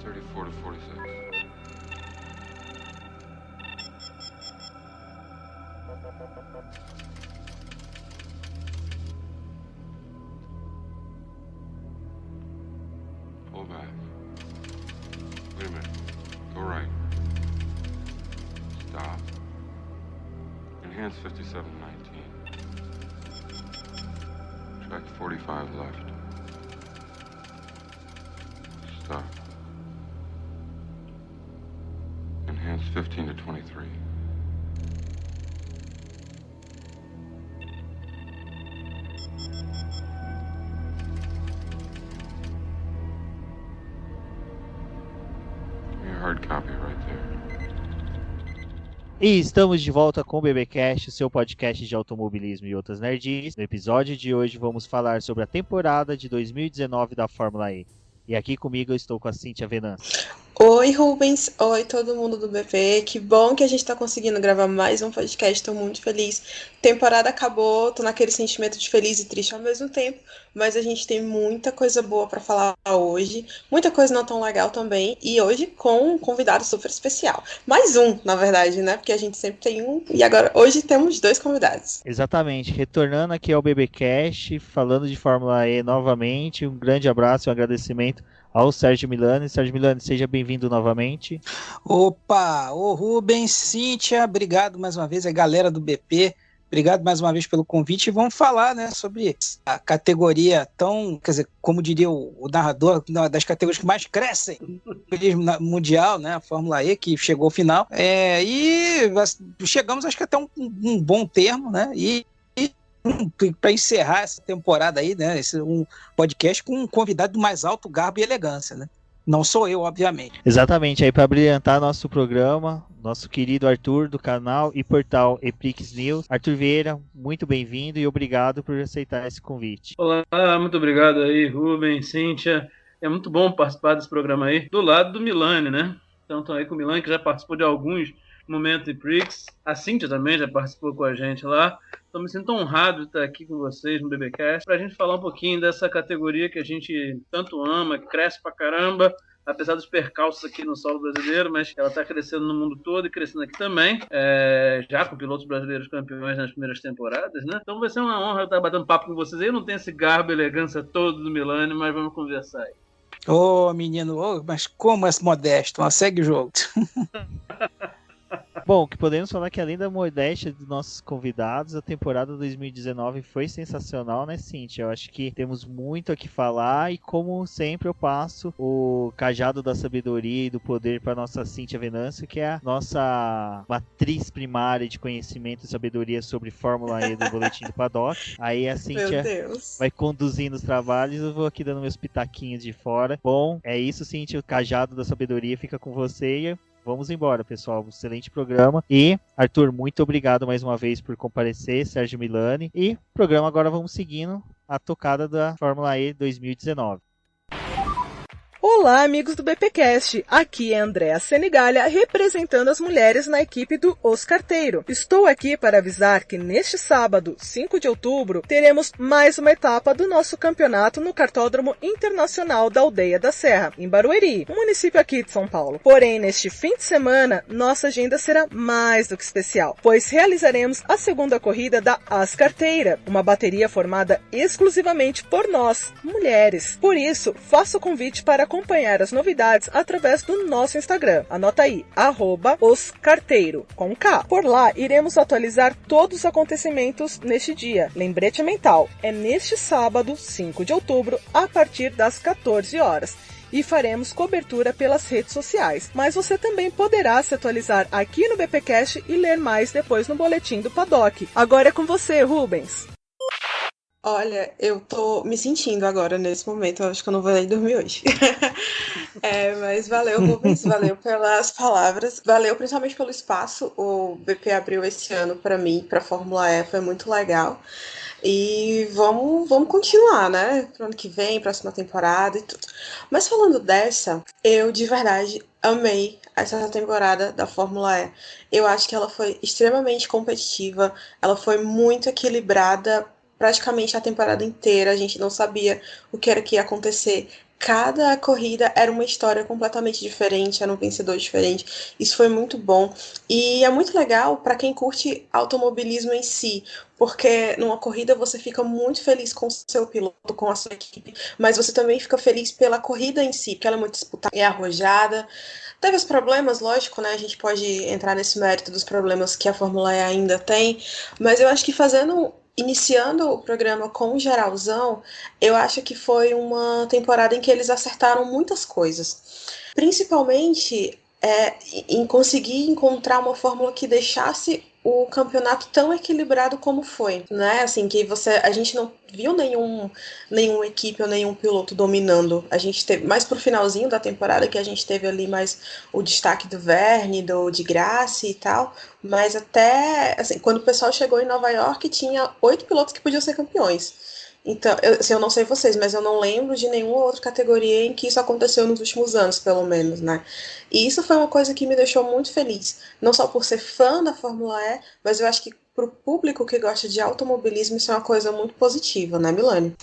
34 to 46. Pull back. Wait a minute. Go right. Stop. Enhance 5719. Track 45 left. Stop. Enhance 15 to 23. Your hard copy right there. E estamos de volta com o BBcast, seu podcast de automobilismo e outras nerds. No episódio de hoje vamos falar sobre a temporada de 2019 da Fórmula E. E aqui comigo eu estou com a Cíntia Venâncio. Oi, Rubens. Oi, todo mundo do BP. Que bom que a gente tá conseguindo gravar mais um podcast. Tô muito feliz. Temporada acabou, tô naquele sentimento de feliz e triste ao mesmo tempo, mas a gente tem muita coisa boa pra falar hoje, muita coisa não tão legal também, e hoje com um convidado super especial. Mais um, na verdade, né? Porque a gente sempre tem um, e agora hoje temos dois convidados. Exatamente, retornando aqui ao BBcast, falando de Fórmula E novamente, um grande abraço e um agradecimento ao Sérgio Milani. Sérgio Milani, seja bem-vindo novamente. Opa, ô Rubens, Cíntia, obrigado mais uma vez, a galera do BP, obrigado mais uma vez pelo convite, e vamos falar, né, sobre a categoria tão, quer dizer, como diria o narrador, uma das categorias que mais crescem no mundial, né, a Fórmula E, que chegou ao final, e chegamos, acho que até um bom termo, né, e para encerrar essa temporada aí, né, um podcast com um convidado do mais alto garbo e elegância, né? Não sou eu, obviamente. Exatamente, aí para brilhantar nosso programa, nosso querido Arthur do canal e portal Epix News. Arthur Vieira, muito bem-vindo e obrigado por aceitar esse convite. Olá, muito obrigado aí, Rubens, Cíntia. É muito bom participar desse programa aí, do lado do Milani, né? Então, estou aí com o Milani, que já participou de alguns momentos de Prix. A Cíntia também já participou com a gente lá. Então, me sinto honrado de estar aqui com vocês no BBcast para a gente falar um pouquinho dessa categoria que a gente tanto ama, que cresce pra caramba, apesar dos percalços aqui no solo brasileiro, mas ela está crescendo no mundo todo e crescendo aqui também, já com pilotos brasileiros campeões nas primeiras temporadas, né? Então vai ser uma honra estar batendo papo com vocês. Eu não tenho esse garbo e elegância todo do Milani, mas vamos conversar aí. Ô, menino, mas como é modesto, mas segue o jogo. Bom, que podemos falar que além da modéstia dos nossos convidados, a temporada 2019 foi sensacional, né, Cíntia? Eu acho que temos muito a que falar e, como sempre, eu passo o cajado da sabedoria e do poder para nossa Cíntia Venâncio, que é a nossa matriz primária de conhecimento e sabedoria sobre Fórmula E do Boletim do Paddock. Aí a Cíntia vai conduzindo os trabalhos, eu vou aqui dando meus pitaquinhos de fora. Bom, é isso, Cíntia, o cajado da sabedoria fica com você e vamos embora, pessoal. Excelente programa. E, Arthur, muito obrigado mais uma vez por comparecer, Sérgio Milani. E, programa agora vamos seguindo a tocada da Fórmula E 2019. Olá, amigos do BPcast. Aqui é Andréa Senigalha, representando as mulheres na equipe do Os Carteiro. Estou aqui para avisar que neste sábado, 5 de outubro, teremos mais uma etapa do nosso campeonato no Cartódromo Internacional da Aldeia da Serra, em Barueri, um município aqui de São Paulo. Porém, neste fim de semana, nossa agenda será mais do que especial, pois realizaremos a segunda corrida da As Carteira, uma bateria formada exclusivamente por nós, mulheres. Por isso, faço o convite para acompanhar as novidades através do nosso Instagram. Anota aí, @oscarteiro, com K. Por lá, iremos atualizar todos os acontecimentos neste dia. Lembrete mental, é neste sábado, 5 de outubro, a partir das 14 horas. E faremos cobertura pelas redes sociais. Mas você também poderá se atualizar aqui no BPcast e ler mais depois no Boletim do Paddock. Agora é com você, Rubens. Olha, eu tô me sentindo agora nesse momento, eu acho que eu não vou nem dormir hoje. Mas valeu, Rubens, valeu pelas palavras, valeu principalmente pelo espaço. O BP abriu esse ano para mim, para a Fórmula E, foi muito legal. E vamos continuar, né? Pro ano que vem, próxima temporada e tudo. Mas falando dessa, eu de verdade amei essa temporada da Fórmula E. Eu acho que ela foi extremamente competitiva, ela foi muito equilibrada praticamente a temporada inteira. A gente não sabia o que era que ia acontecer. cada corrida era uma história completamente diferente, era um vencedor diferente. Isso foi muito bom. E é muito legal para quem curte automobilismo em si, porque numa corrida você fica muito feliz com o seu piloto, com a sua equipe, mas você também fica feliz pela corrida em si, porque ela é muito disputada, é arrojada. Teve os problemas, lógico, né? A gente pode entrar nesse mérito dos problemas que a Fórmula E ainda tem, mas eu acho que iniciando o programa com o geralzão, eu acho que foi uma temporada em que eles acertaram muitas coisas. Principalmente em conseguir encontrar uma fórmula que deixasse o campeonato tão equilibrado como foi, né? Assim, que a gente não viu nenhuma equipe ou nenhum piloto dominando. A gente teve mais pro finalzinho da temporada que a gente teve ali mais o destaque do Vergne, do de Grassi e tal, mas até assim, quando o pessoal chegou em Nova York, tinha 8 pilotos que podiam ser campeões. Então, eu não sei vocês, mas eu não lembro de nenhuma outra categoria em que isso aconteceu nos últimos anos, pelo menos, né? E isso foi uma coisa que me deixou muito feliz. Não só por ser fã da Fórmula E, mas eu acho que para o público que gosta de automobilismo isso é uma coisa muito positiva, né, Milani?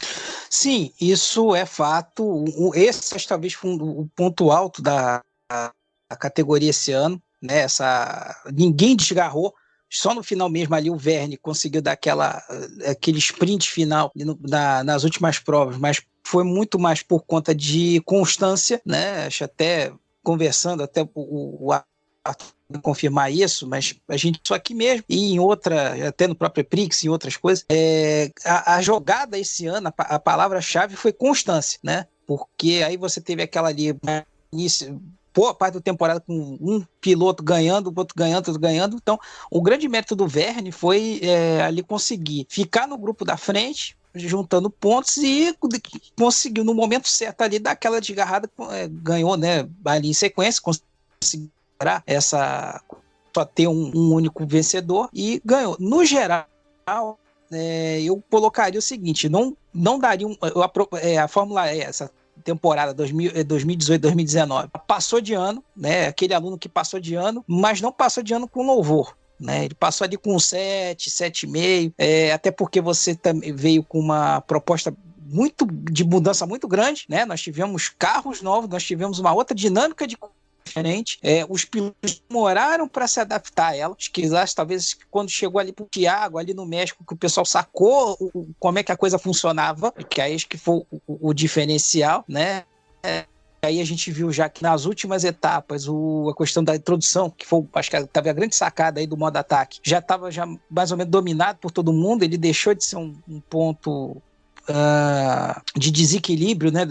Sim, isso é fato. Esse talvez foi o ponto alto da categoria esse ano, né? Ninguém desgarrou. Só no final mesmo ali o Vergne conseguiu dar aquele sprint final nas últimas provas, mas foi muito mais por conta de constância, né? Acho até conversando, até o Arthur confirmar isso, mas a gente só aqui mesmo e em até no próprio Prix, em outras coisas, a jogada esse ano, a palavra-chave foi constância, né? Porque aí você teve aquela ali início, boa parte da temporada com um piloto ganhando, o outro ganhando. Então, o grande mérito do Vergne foi ali conseguir ficar no grupo da frente, juntando pontos e conseguiu no momento certo ali dar aquela desgarrada, ganhou, né, ali em sequência, conseguiu só ter um único vencedor e ganhou. No geral, eu colocaria o seguinte, não daria a Fórmula E, essa temporada 2018-2019 passou de ano, né? Aquele aluno que passou de ano, mas não passou de ano com louvor, né? Ele passou ali com 7,5, até porque você também veio com uma proposta de mudança muito grande, né? Nós tivemos carros novos, nós tivemos uma outra dinâmica de diferente. Os pilotos demoraram para se adaptar a ela. Acho que talvez quando chegou ali para o Thiago, ali no México, que o pessoal sacou como é que a coisa funcionava, que aí acho que foi o diferencial, né? Aí a gente viu já que nas últimas etapas a questão da introdução, que foi, acho que estava a grande sacada aí do modo ataque, já estava já mais ou menos dominado por todo mundo. Ele deixou de ser um ponto de desequilíbrio, né?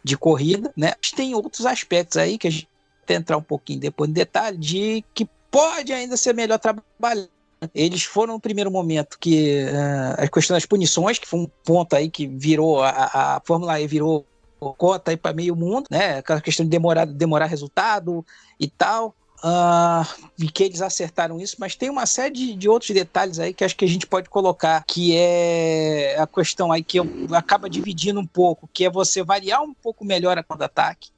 De corrida, né? Mas tem outros aspectos aí que a gente vai entrar um pouquinho depois no detalhe, de que pode ainda ser melhor trabalhar. Eles foram no primeiro momento que a questão das punições, que foi um ponto aí que virou a Fórmula E virou cota aí para meio mundo, né? Aquela questão de demorar resultado e tal. E que eles acertaram isso, mas tem uma série de outros detalhes aí que acho que a gente pode colocar, que é a questão aí que acaba dividindo um pouco, que é você variar um pouco melhor a contra-ataque,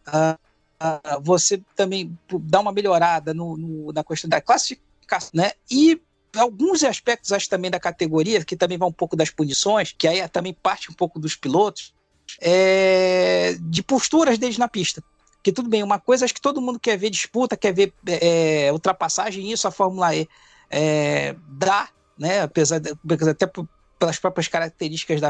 você também dar uma melhorada na questão da classificação, né? E alguns aspectos, acho, também da categoria, que também vai um pouco das punições, que aí também parte um pouco dos pilotos, de posturas deles na pista. Que tudo bem, uma coisa, acho que todo mundo quer ver disputa, quer ver ultrapassagem, isso a Fórmula E dá, né? Apesar até pelas próprias características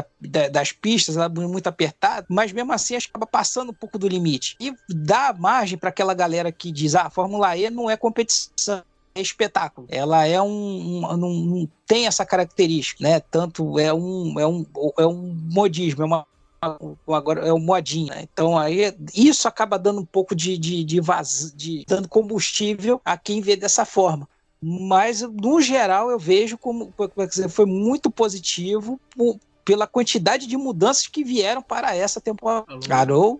das pistas, ela é muito apertada, mas mesmo assim acho que acaba passando um pouco do limite. E dá margem para aquela galera que diz, a Fórmula E não é competição, é espetáculo. Ela não tem essa característica, né? Tanto é um modismo, agora é um modinho, né? Então aí isso acaba dando um pouco de vazio, dando combustível a quem vê dessa forma. Mas no geral eu vejo como foi muito positivo pela quantidade de mudanças que vieram para essa temporada. Alô?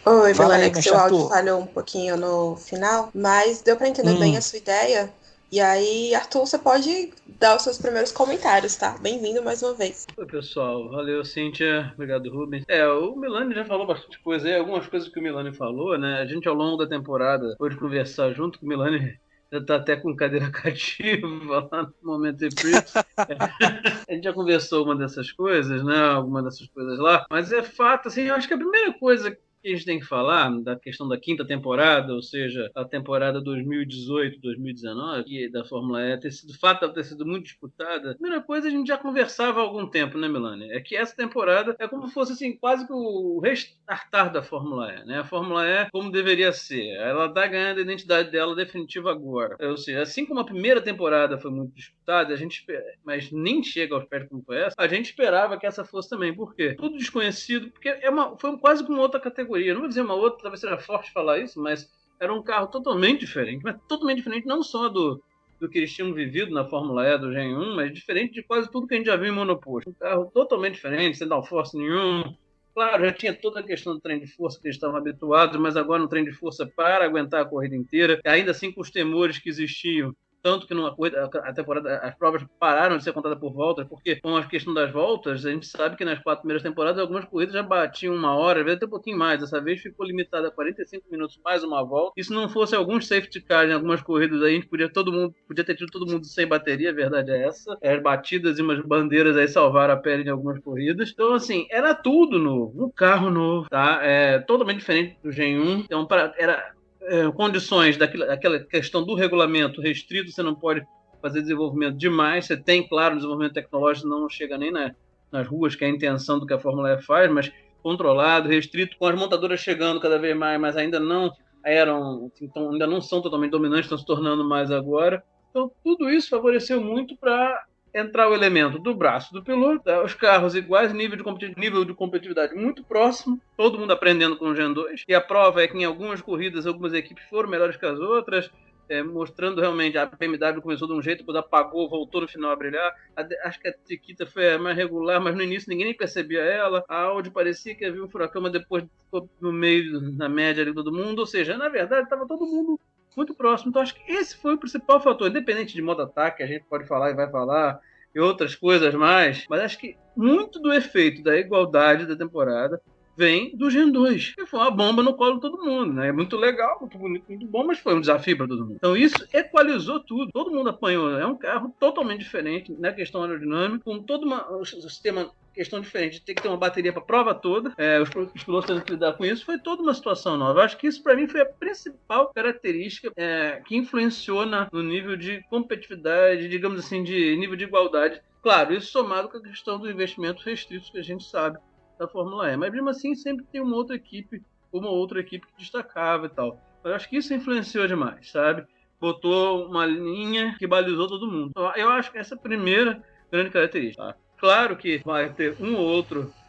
Oi, Milani, que seu áudio falhou um pouquinho no final, mas deu para entender bem a sua ideia. E aí, Arthur, você pode dar os seus primeiros comentários, tá? Bem-vindo mais uma vez. Oi, pessoal. Valeu, Cíntia. Obrigado, Rubens. O Milani já falou bastante coisa aí. Algumas coisas que o Milani falou, né? A gente, ao longo da temporada, pôde conversar junto com o Milani. já está até com cadeira cativa lá no Momento Prix. A gente já conversou uma dessas coisas, né? Alguma dessas coisas lá, mas é fato, assim, eu acho que a primeira coisa que a gente tem que falar da questão da quinta temporada, ou seja, a temporada 2018-2019, e da Fórmula E, o fato dela ter sido muito disputada, a primeira coisa a gente já conversava há algum tempo, né, Milani? É que essa temporada é como se fosse assim, quase que o restartar da Fórmula E, né? A Fórmula E como deveria ser. Ela está ganhando a identidade dela definitiva agora. Ou seja, assim como a primeira temporada foi muito disputada, mas nem chega aos pés como foi essa, a gente esperava que essa fosse também. Por quê? Tudo desconhecido, porque foi quase como outra categoria. Eu não vou dizer uma outra, talvez seja forte falar isso, mas era um carro totalmente diferente. Mas totalmente diferente não só do que eles tinham vivido na Fórmula E do Gen 1, mas diferente de quase tudo que a gente já viu em monoposto. Um carro totalmente diferente, sem downforce nenhum. Claro, já tinha toda a questão do trem de força que eles estavam habituados, mas agora um trem de força para aguentar a corrida inteira, ainda assim com os temores que existiam. Tanto que numa corrida, a temporada, as provas pararam de ser contadas por voltas, porque com a questão das voltas, a gente sabe que nas 4 primeiras temporadas algumas corridas já batiam 1 hora, às vezes até um pouquinho mais. Dessa vez ficou limitada a 45 minutos mais uma volta. E se não fosse alguns safety cars em algumas corridas, aí a gente podia ter tido todo mundo sem bateria, a verdade é essa. As batidas e umas bandeiras aí salvaram a pele em algumas corridas. Então, assim, era tudo novo, um carro novo, tá? Totalmente diferente do Gen 1. Então, condições daquela questão do regulamento restrito, você não pode fazer desenvolvimento demais, você tem, claro, desenvolvimento tecnológico, não chega nem nas ruas, que é a intenção do que a Fórmula E faz, mas controlado, restrito, com as montadoras chegando cada vez mais, mas ainda não ainda não são totalmente dominantes, estão se tornando mais agora. Então, tudo isso favoreceu muito para entrar o elemento do braço do piloto, os carros iguais, nível de competitividade muito próximo, todo mundo aprendendo com o Gen 2, e a prova é que em algumas corridas, algumas equipes foram melhores que as outras, mostrando realmente a BMW começou de um jeito, depois apagou, voltou no final a brilhar. Acho que a Chiquita foi mais regular, mas no início ninguém nem percebia ela. A Audi parecia que havia um furacão, mas depois ficou no meio, na média ali todo mundo, ou seja, na verdade estava todo mundo muito próximo. Então acho que esse foi o principal fator, independente de modo ataque, a gente pode falar e vai falar, e outras coisas mais, mas acho que muito do efeito da igualdade da temporada vem do Gen 2, que foi uma bomba no colo de todo mundo, né? É muito legal, muito bonito, muito bom, mas foi um desafio para todo mundo. Então isso equalizou tudo, todo mundo apanhou. É um carro totalmente diferente na questão aerodinâmica, com todo um sistema, questão diferente, tem que ter uma bateria para a prova toda, os pilotos tendo que lidar com isso, foi toda uma situação nova. Eu acho que isso para mim foi a principal característica que influenciou no nível de competitividade, digamos assim, de nível de igualdade. Claro, isso somado com a questão dos investimentos restritos que a gente sabe da Fórmula E, mas mesmo assim sempre tem uma outra equipe que destacava e tal. Eu acho que isso influenciou demais, sabe? Botou uma linha que balizou todo mundo. Eu acho que essa é a primeira grande característica. Tá? Claro que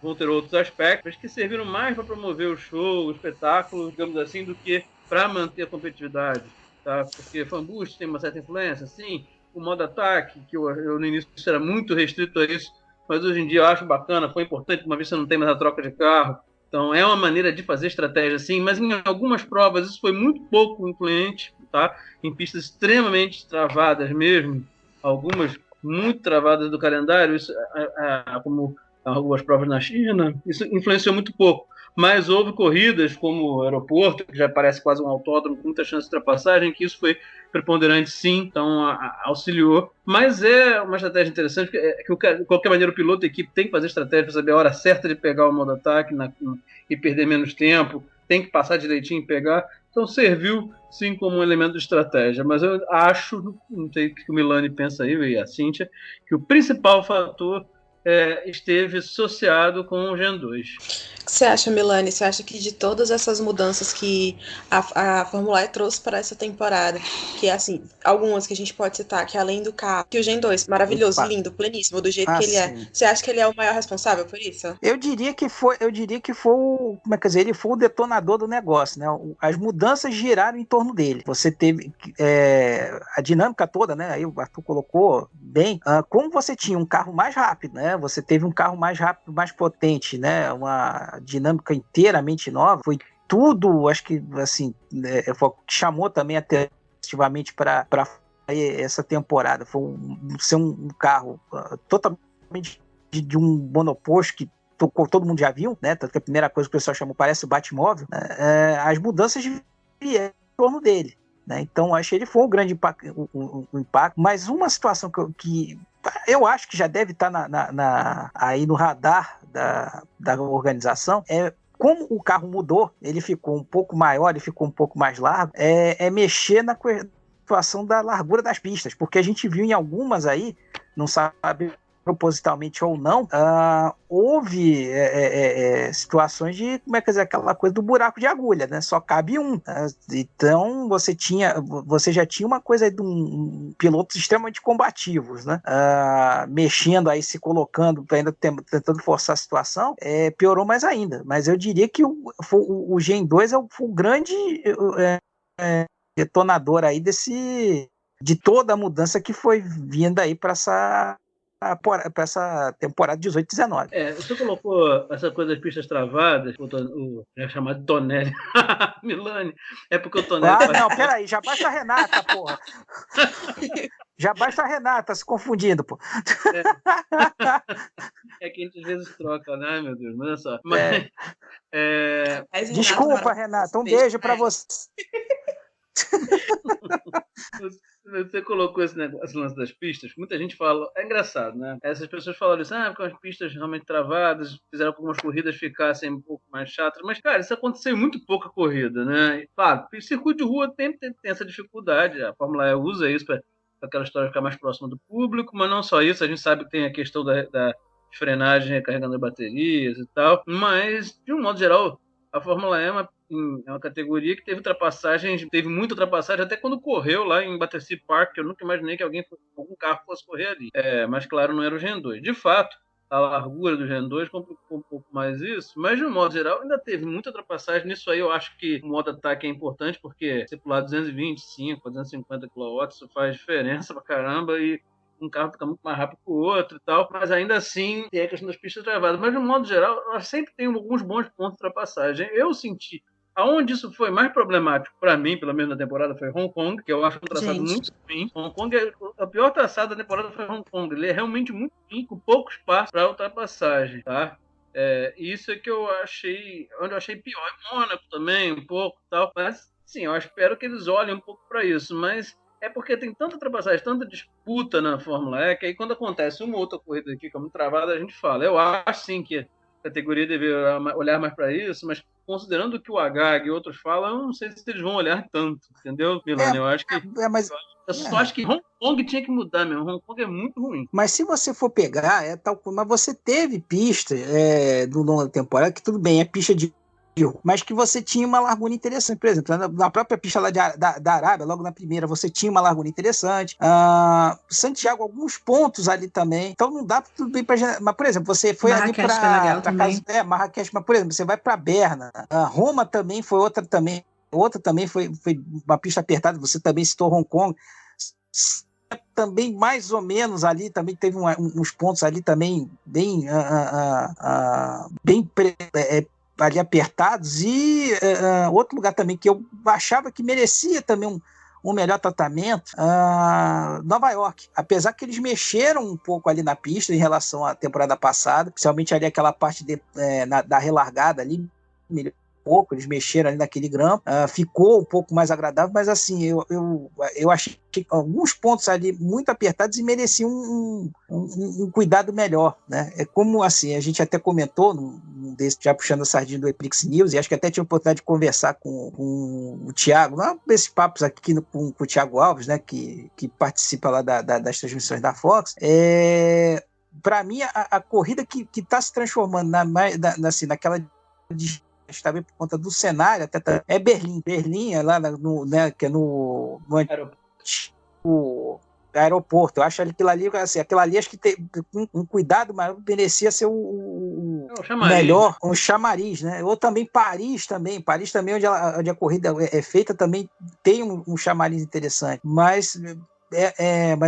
vão ter outros aspectos que serviram mais para promover o show, o espetáculo, digamos assim, do que para manter a competitividade, tá? Porque fanboost tem uma certa influência, sim. O modo ataque, que eu no início era muito restrito a isso, mas hoje em dia eu acho bacana, foi importante, uma vez você não tem mais a troca de carro. Então é uma maneira de fazer estratégia assim, mas em algumas provas isso foi muito pouco influente, tá? Em pistas extremamente travadas mesmo, algumas muito travadas do calendário, isso, como algumas provas na China, isso influenciou muito pouco. Mas houve corridas como o aeroporto, que já parece quase um autódromo, com muita chance de ultrapassagem, que isso foi preponderante sim, então auxiliou. Mas é uma estratégia interessante, que de qualquer maneira o piloto da equipe tem que fazer estratégia para saber a hora certa de pegar o modo ataque e perder menos tempo, tem que passar direitinho e pegar. Então serviu sim como um elemento de estratégia, mas eu acho, não sei o que o Milani pensa aí, e a Cíntia, que o principal fator esteve associado com o Gen 2. O que você acha, Milani? Você acha que de todas essas mudanças que a Fórmula E trouxe para essa temporada, que assim, algumas que a gente pode citar, que além do carro, que o Gen 2, maravilhoso, lindo, pleníssimo, do jeito que ele é, você acha que ele é o maior responsável por isso? Eu diria que foi ele foi o detonador do negócio, né? As mudanças giraram em torno dele. Você teve a dinâmica toda, né? Aí o Arthur colocou bem, como você tinha um carro mais rápido, né? Você teve um carro mais rápido, mais potente, né? Uma dinâmica inteiramente nova. Foi tudo, acho que, assim, chamou também ativamente para essa temporada. Foi ser um carro totalmente de um monoposto que todo mundo já viu, né? Tanto que a primeira coisa que o pessoal chamou, parece o Batmóvel, né? As mudanças vieram em torno dele. né? Então, acho que ele foi um grande impacto, impacto, mas uma situação que eu acho que já deve estar aí no radar da organização é como o carro mudou, ele ficou um pouco maior, ele ficou um pouco mais largo, é mexer na situação da largura das pistas, porque a gente viu em algumas aí, não sabe propositalmente ou não, houve situações de, como é que dizer, aquela coisa do buraco de agulha, né? Só cabe um. Então você já tinha uma coisa aí de pilotos extremamente combativos, né? Mexendo aí, se colocando, ainda tentando forçar a situação, piorou mais ainda. Mas eu diria que o Gen 2 foi o grande detonador aí de toda a mudança que foi vindo aí para essa temporada 18-19. Você colocou essa coisa das pistas travadas, é chamado de Tonelli. Milani, é porque o Tonelli... não, peraí, já basta a Renata, porra. Já basta a Renata se confundindo, pô. É que a gente às vezes troca, né, meu Deus? Mas olha só. Mas, desculpa, Renata, um beijo pra você. Você colocou esse lance das pistas, muita gente fala, é engraçado, né? Essas pessoas falam isso, porque as pistas realmente travadas fizeram com que algumas corridas ficassem um pouco mais chatas, mas, cara, isso aconteceu em muito pouca corrida, né? E, claro, o circuito de rua tem essa dificuldade, a Fórmula E usa isso para aquela história ficar mais próxima do público, mas não só isso, a gente sabe que tem a questão da frenagem recarregando as baterias e tal, mas, de um modo geral, a Fórmula E é uma categoria que teve muita ultrapassagem, até quando correu lá em Battersea Park, que eu nunca imaginei que algum carro fosse correr ali. Mas, claro, não era o Gen 2. De fato, a largura do Gen 2 complicou um pouco mais isso, mas, de um modo geral, ainda teve muita ultrapassagem. Nisso aí eu acho que o modo ataque é importante, porque você pular 225, 250 kW, isso faz diferença pra caramba, e um carro fica muito mais rápido que o outro e tal, mas ainda assim tem a questão das pistas travadas. Mas, de um modo geral, elas sempre tem alguns bons pontos de ultrapassagem. Eu senti aonde isso foi mais problemático para mim, pelo menos na temporada, foi Hong Kong, que eu acho um traçado muito ruim. Hong Kong a pior traçada da temporada foi Hong Kong. Ele é realmente muito ruim, com pouco espaço para ultrapassagem, tá? Isso é que eu achei, onde eu achei pior. Mônaco também, um pouco tal. Mas, sim, eu espero que eles olhem um pouco para isso. Mas é porque tem tanta ultrapassagem, tanta disputa na Fórmula E, que aí quando acontece uma outra corrida aqui, que é muito travada, a gente fala. Eu acho, sim, que a categoria deveria olhar mais para isso, mas considerando o que o HAG e outros falam, eu não sei se eles vão olhar tanto, entendeu, Milano? Eu acho que... Eu só acho que Hong Kong tinha que mudar mesmo. Hong Kong é muito ruim. Mas se você for pegar, mas você teve pista do longa temporada, que tudo bem, é pista de mas que você tinha uma largura interessante. Por exemplo, na própria pista lá da Arábia, logo na primeira, você tinha uma largura interessante. Santiago, alguns pontos ali também. Então não dá tudo bem para... Mas, por exemplo, você foi Marrakech ali para Marrakech, mas, por exemplo, você vai para Berna. Roma também foi outra também. Outra também foi uma pista apertada. Você também citou Hong Kong. Também mais ou menos ali, também teve uns pontos ali também bem ali apertados, e outro lugar também que eu achava que merecia também um melhor tratamento, Nova York, apesar que eles mexeram um pouco ali na pista em relação à temporada passada, principalmente ali aquela parte da relargada ali, melhor pouco, eles mexeram ali naquele grampo, ficou um pouco mais agradável, mas assim, eu achei alguns pontos ali muito apertados e mereciam um cuidado melhor, né? É como assim, a gente até comentou desse, já puxando a sardinha do Eprix News, e acho que até tive a oportunidade de conversar com o Thiago, esses papos aqui com o Thiago Alves, né, que participa lá das transmissões da Fox. Para mim, a corrida que está se transformando naquela também por conta do cenário, até é Berlim. Berlim é lá que é no aeroporto. Eu acho que aquilo ali acho que tem um cuidado maior, merecia ser o melhor, um chamariz, né? Ou também Paris também, onde a corrida é feita, também tem um chamariz interessante, mas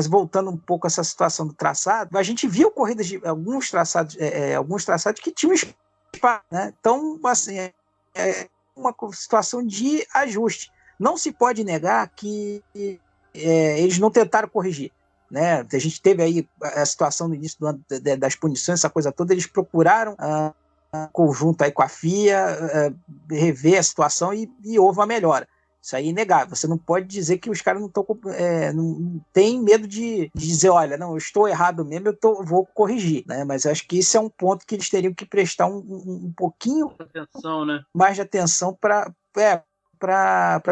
voltando um pouco a essa situação do traçado, a gente viu corridas de alguns traçados que tinham espaço, né? Então, assim, é uma situação de ajuste. Não se pode negar que eles não tentaram corrigir, né? A gente teve aí a situação no início do ano das punições, essa coisa toda, eles procuraram conjunto aí com a FIA rever a situação e houve uma melhora. Isso aí é inegável. Você não pode dizer que os caras não estão não tem medo de dizer, olha, não, eu estou errado mesmo, vou corrigir, né? Mas eu acho que isso é um ponto que eles teriam que prestar um pouquinho Atenção, né? mais de atenção para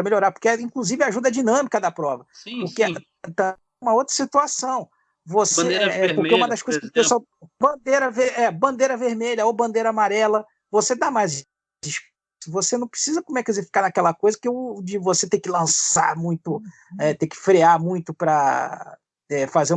melhorar, porque inclusive ajuda a dinâmica da prova. Sim, porque sim. Tá uma outra situação. Bandeira vermelha, porque uma das coisas que o pessoal. Bandeira vermelha ou bandeira amarela, você dá mais. Você não precisa, como é que dizer, ficar naquela coisa de você ter que lançar muito, ter que frear muito para fazer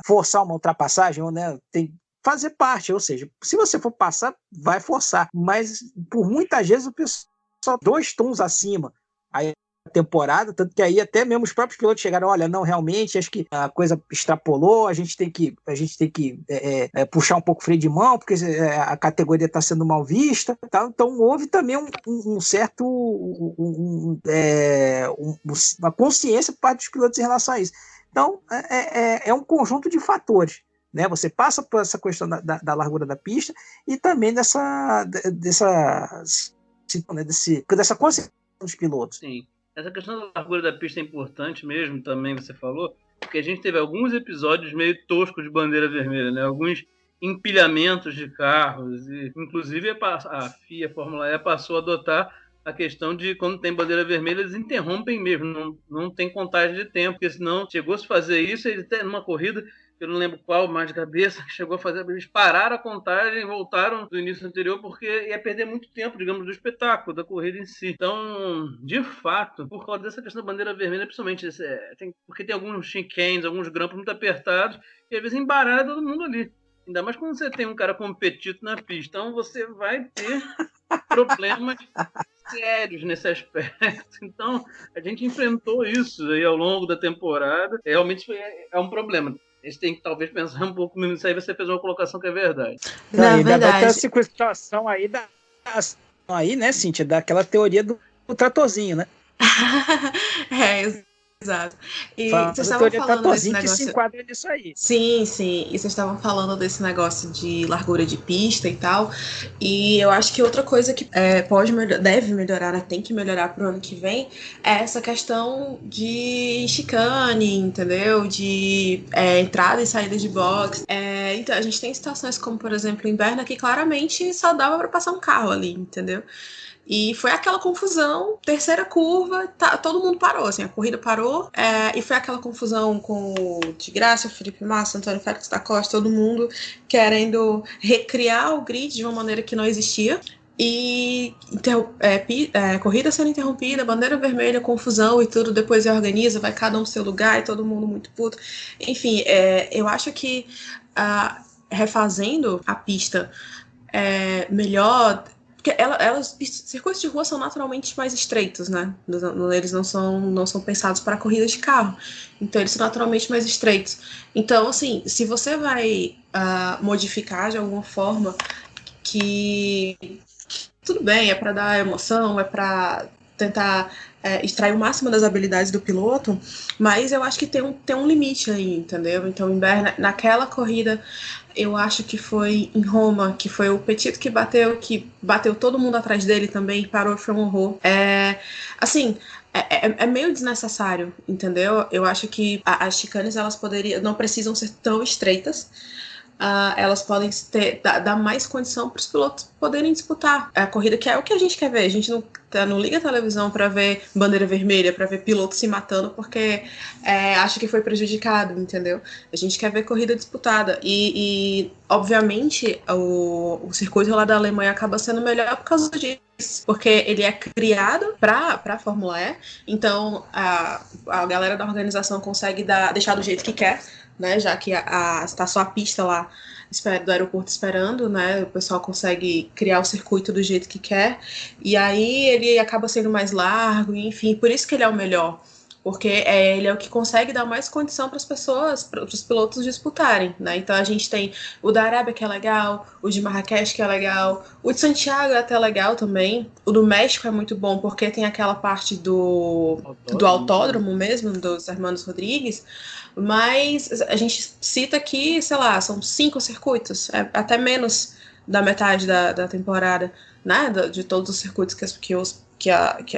forçar uma ultrapassagem, ou, né, tem fazer parte, ou seja, se você for passar, vai forçar, mas por muitas vezes o pessoal 2 tons acima, aí temporada, tanto que aí até mesmo os próprios pilotos chegaram, olha, não, realmente, acho que a coisa extrapolou, a gente tem que puxar um pouco o freio de mão, porque a categoria está sendo mal vista, tá? Então houve também um certo uma consciência por parte dos pilotos em relação a isso. Então é um conjunto de fatores, né? Você passa por essa questão da largura da pista e também dessa consciência dos pilotos. Sim. Essa questão da largura da pista é importante mesmo, também você falou, porque a gente teve alguns episódios meio toscos de bandeira vermelha, né? Alguns empilhamentos de carros, e inclusive a FIA, a Fórmula E, passou a adotar a questão de quando tem bandeira vermelha, eles interrompem mesmo, não tem contagem de tempo, porque senão chegou-se a fazer isso, ele até numa corrida, eu não lembro qual, mais de cabeça, que chegou a fazer, eles pararam a contagem e voltaram do início anterior, porque ia perder muito tempo, digamos, do espetáculo, da corrida em si. Então, de fato, por causa dessa questão da bandeira vermelha, principalmente, porque tem alguns chicanes, alguns grampos muito apertados, e às vezes embaralha todo mundo ali. Ainda mais quando você tem um cara competitivo na pista, então você vai ter problemas sérios nesse aspecto. Então, a gente enfrentou isso aí ao longo da temporada, realmente é um problema. A gente tem que talvez pensar um pouco nisso aí, você fez uma colocação que é verdade. Na verdade. Vai ter a situação aí, né, Cíntia, daquela teoria do tratorzinho, né? Exato. E vocês estavam falando desse negócio que se enquadra nisso aí. Sim. E vocês estavam falando desse negócio de largura de pista e tal. E eu acho que outra coisa que deve melhorar, né, tem que melhorar pro ano que vem, é essa questão de chicane, entendeu? De entrada e saída de box. Então, a gente tem situações como, por exemplo, em Berna, que claramente só dava para passar um carro ali, entendeu? E foi aquela confusão, terceira curva, todo mundo parou, assim, a corrida parou, e foi aquela confusão com o de Graça, Felipe Massa, Antônio Félix da Costa, todo mundo querendo recriar o grid de uma maneira que não existia. E corrida sendo interrompida, bandeira vermelha, confusão e tudo, depois reorganiza, vai cada um no seu lugar e todo mundo muito puto. Enfim, eu acho que refazendo a pista melhor. Porque circuitos de rua são naturalmente mais estreitos, né? Eles não são pensados para corridas de carro. Então, eles são naturalmente mais estreitos. Então, assim, se você vai modificar de alguma forma que tudo bem, é para dar emoção, é para tentar extrair o máximo das habilidades do piloto, mas eu acho que tem um limite aí, entendeu? Então, em Berna, naquela corrida, eu acho que foi em Roma, que foi o Petit que bateu todo mundo atrás dele também, parou, foi um horror. É meio desnecessário, entendeu? Eu acho que as chicanes, elas não precisam ser tão estreitas. Elas podem dar mais condição para os pilotos poderem disputar a corrida, que é o que a gente quer ver. A gente não liga a televisão para ver bandeira vermelha, para ver piloto se matando porque acha que foi prejudicado, entendeu? A gente quer ver corrida disputada e obviamente o circuito lá da Alemanha acaba sendo melhor por causa disso, porque ele é criado para a Fórmula E, então a galera da organização consegue deixar do jeito que quer, né, já que está só a pista lá do aeroporto esperando, né, o pessoal consegue criar o circuito do jeito que quer, e aí ele acaba sendo mais largo, enfim, por isso que ele é o melhor, porque ele é o que consegue dar mais condição para as pessoas, para os pilotos disputarem, né, então a gente tem o da Arábia, que é legal, o de Marrakech, que é legal, o de Santiago é até legal também, o do México é muito bom, porque tem aquela parte do autódromo mesmo, dos Hermanos Rodrigues, mas a gente cita aqui, sei lá, são 5 circuitos, até menos da metade da temporada, né, de todos os circuitos que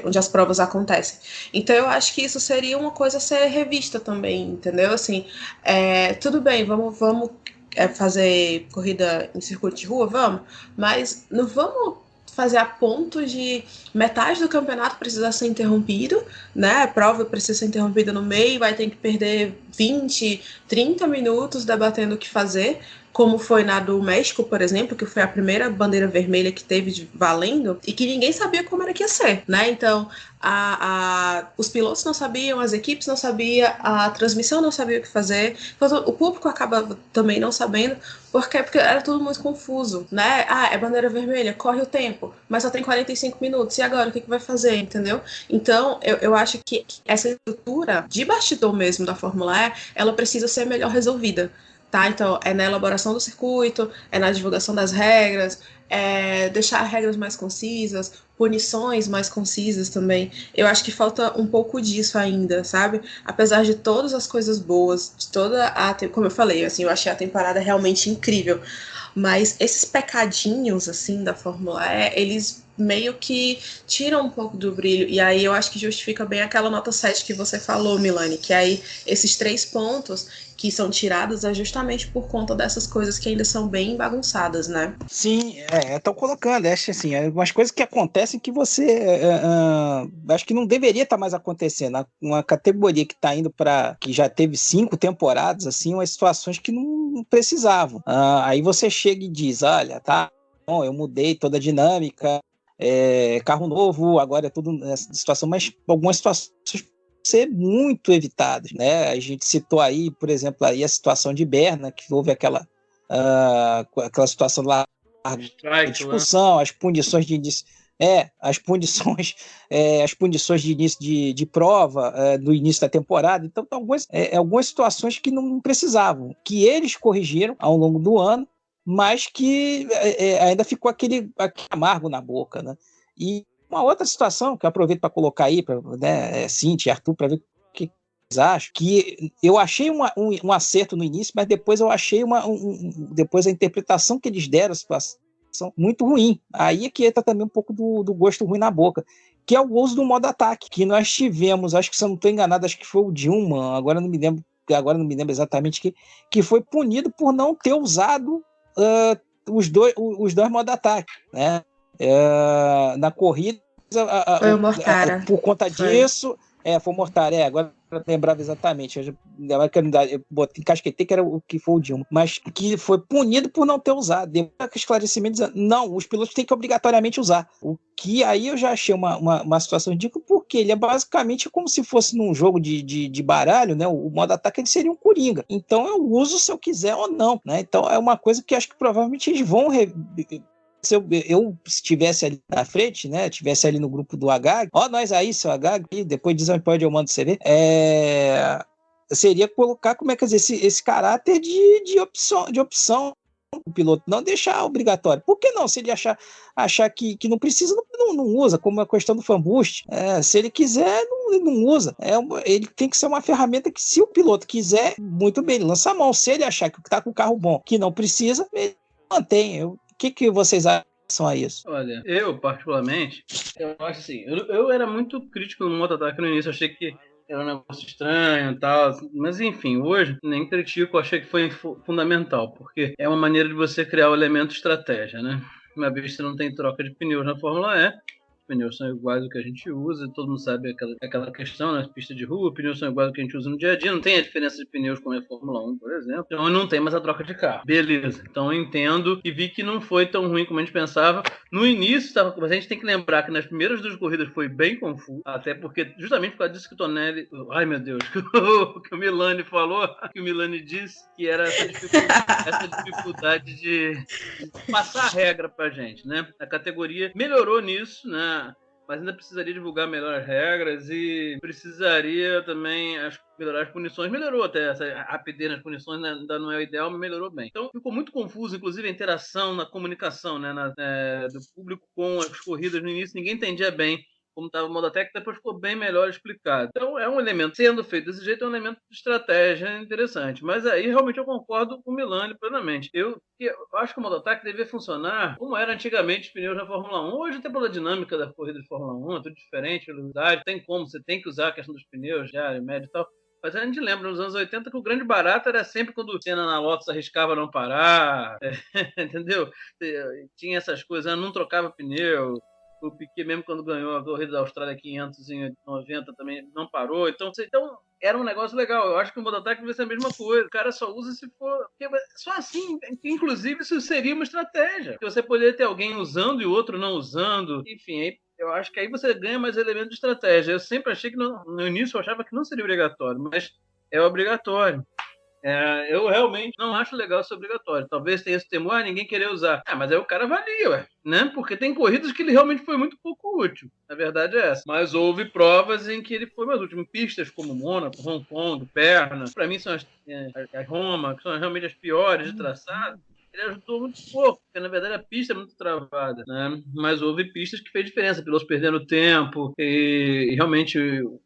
onde as provas acontecem. Então eu acho que isso seria uma coisa a ser revista também, entendeu? Assim, tudo bem, vamos fazer corrida em circuito de rua, vamos, mas não vamos fazer a ponto de metade do campeonato precisar ser interrompido, né? A prova precisa ser interrompida no meio, vai ter que perder 20, 30 minutos debatendo o que fazer, como foi na do México, por exemplo, que foi a primeira bandeira vermelha que teve valendo e que ninguém sabia como era que ia ser, né? Então, os pilotos não sabiam, as equipes não sabiam, a transmissão não sabia o que fazer, então, o público acaba também não sabendo, porque era tudo muito confuso, né? É bandeira vermelha, corre o tempo, mas só tem 45 minutos, e agora o que vai fazer, entendeu? Então, eu acho que essa estrutura de bastidor mesmo da Fórmula E, ela precisa ser melhor resolvida. Tá? Então, é na elaboração do circuito, é na divulgação das regras, deixar regras mais concisas, punições mais concisas também. Eu acho que falta um pouco disso ainda, sabe? Apesar de todas as coisas boas, de toda como eu falei, assim, eu achei a temporada realmente incrível. Mas esses pecadinhos, assim, da Fórmula E, eles meio que tiram um pouco do brilho. E aí eu acho que justifica bem aquela nota 7 que você falou, Milani, que aí esses 3 pontos que são tirados é justamente por conta dessas coisas que ainda são bem bagunçadas, né? Sim, estão colocando, acho assim, algumas coisas que acontecem que você acho que não deveria estar mais acontecendo. Uma categoria que está indo para, que já teve 5 temporadas, assim, umas situações que não precisavam. Aí você chega e diz, olha, tá bom, eu mudei toda a dinâmica, carro novo, agora é tudo nessa situação, mas algumas situações ser muito evitadas, né? A gente citou aí, por exemplo, aí a situação de Berna, que houve aquela situação lá, a discussão, as punições de início, as punições de início de prova, do início da temporada. Então, algumas situações que não precisavam, que eles corrigiram ao longo do ano, mas que ainda ficou aquele amargo na boca, né? E uma outra situação que eu aproveito para colocar aí, Cintia e Arthur, para ver o que vocês acham, que eu achei um acerto no início, mas depois eu achei depois a interpretação que eles deram à situação muito ruim. Aí é que entra também um pouco do gosto ruim na boca, que é o uso do modo ataque, que nós tivemos, acho que se eu não estou enganado, acho que foi o Dilma, agora não me lembro exatamente, que foi punido por não ter usado os dois modos ataque, né? Na corrida, foi o Mortara. Por conta disso, foi o Mortara, agora eu lembrava exatamente, eu encasquetei que era o que foi o Dilma, mas que foi punido por não ter usado, deu esclarecimento dizendo, não, os pilotos têm que obrigatoriamente usar, o que aí eu já achei uma situação ridícula, porque ele é basicamente como se fosse num jogo de baralho, né? O modo ataque ele seria um coringa, então eu uso se eu quiser ou não, né? Então é uma coisa que acho que provavelmente eles vão se eu estivesse ali na frente, né, estivesse ali no grupo do HG, nós aí, seu HG, depois diz onde eu mando você ver, seria colocar, como é que dizer, esse caráter de opção o piloto, não deixar obrigatório. Por que não? Se ele achar que não precisa, não usa, como a questão do fan boost. Se ele quiser, não usa. Ele tem que ser uma ferramenta que, se o piloto quiser, muito bem, ele lança a mão. Se ele achar que está com o carro bom, que não precisa, ele mantém. O que vocês acham a isso? Olha, eu particularmente, eu acho assim, eu era muito crítico no modo ataque no início, achei que era um negócio estranho e tal, mas enfim, hoje nem critico, achei que foi fundamental, porque é uma maneira de você criar o elemento estratégia, né? Uma vez que você não tem troca de pneus na Fórmula E, pneus são iguais ao que a gente usa, todo mundo sabe aquela questão, né? Pista de rua, pneus são iguais ao que a gente usa no dia a dia, não tem a diferença de pneus como é a Fórmula 1, por exemplo, então não tem mais a troca de carro. Beleza, então eu entendo e vi que não foi tão ruim como a gente pensava. No início, a gente tem que lembrar que nas primeiras 2 corridas foi bem confuso, até porque justamente por causa disso que o Tonelli, ai meu Deus, que o Milani falou, que o Milani disse, que era essa dificuldade de passar a regra pra gente, né? A categoria melhorou nisso, né? Mas ainda precisaria divulgar melhor as regras e precisaria também melhorar as punições. Melhorou até, essa rapidez nas punições, né? Ainda não é o ideal, mas melhorou bem. Então ficou muito confuso, inclusive a interação na comunicação, né? Do público com as corridas no início, ninguém entendia bem como estava o Modotech, depois ficou bem melhor explicado. Então, é um elemento, sendo feito desse jeito, é um elemento de estratégia interessante. Mas aí, realmente, eu concordo com o Milani plenamente. Eu acho que o Modotech devia funcionar como era antigamente os pneus na Fórmula 1. Hoje, tem pela dinâmica da corrida de Fórmula 1, é tudo diferente, velocidade, tem como, você tem que usar a questão dos pneus, já, médio e tal. Mas a gente lembra, nos anos 80, que o grande barato era sempre quando o Senna na Lotus arriscava não parar, entendeu? Tinha essas coisas, não trocava pneu. O Piquet, mesmo quando ganhou a corrida da Austrália 500 em 90, também não parou. Então, era um negócio legal. Eu acho que o Modotech vai ser a mesma coisa. O cara só usa se for... Só assim, inclusive, isso seria uma estratégia. Porque você poderia ter alguém usando e o outro não usando. Enfim, aí eu acho que aí você ganha mais elementos de estratégia. Eu sempre achei que, no início, eu achava que não seria obrigatório, mas é obrigatório. Eu realmente não acho legal ser obrigatório. Talvez tenha esse temor, ninguém querer usar. Mas aí o cara avalia, né? Porque tem corridas que ele realmente foi muito pouco útil. A verdade é essa. Mas houve provas em que ele foi mais útil. Pistas como Mônaco, Hong Kong, Berna, para mim são as Roma, que são realmente as piores de traçado. Ele ajudou muito pouco, porque na verdade a pista é muito travada, né? Mas houve pistas que fez diferença, pilotos perdendo tempo e realmente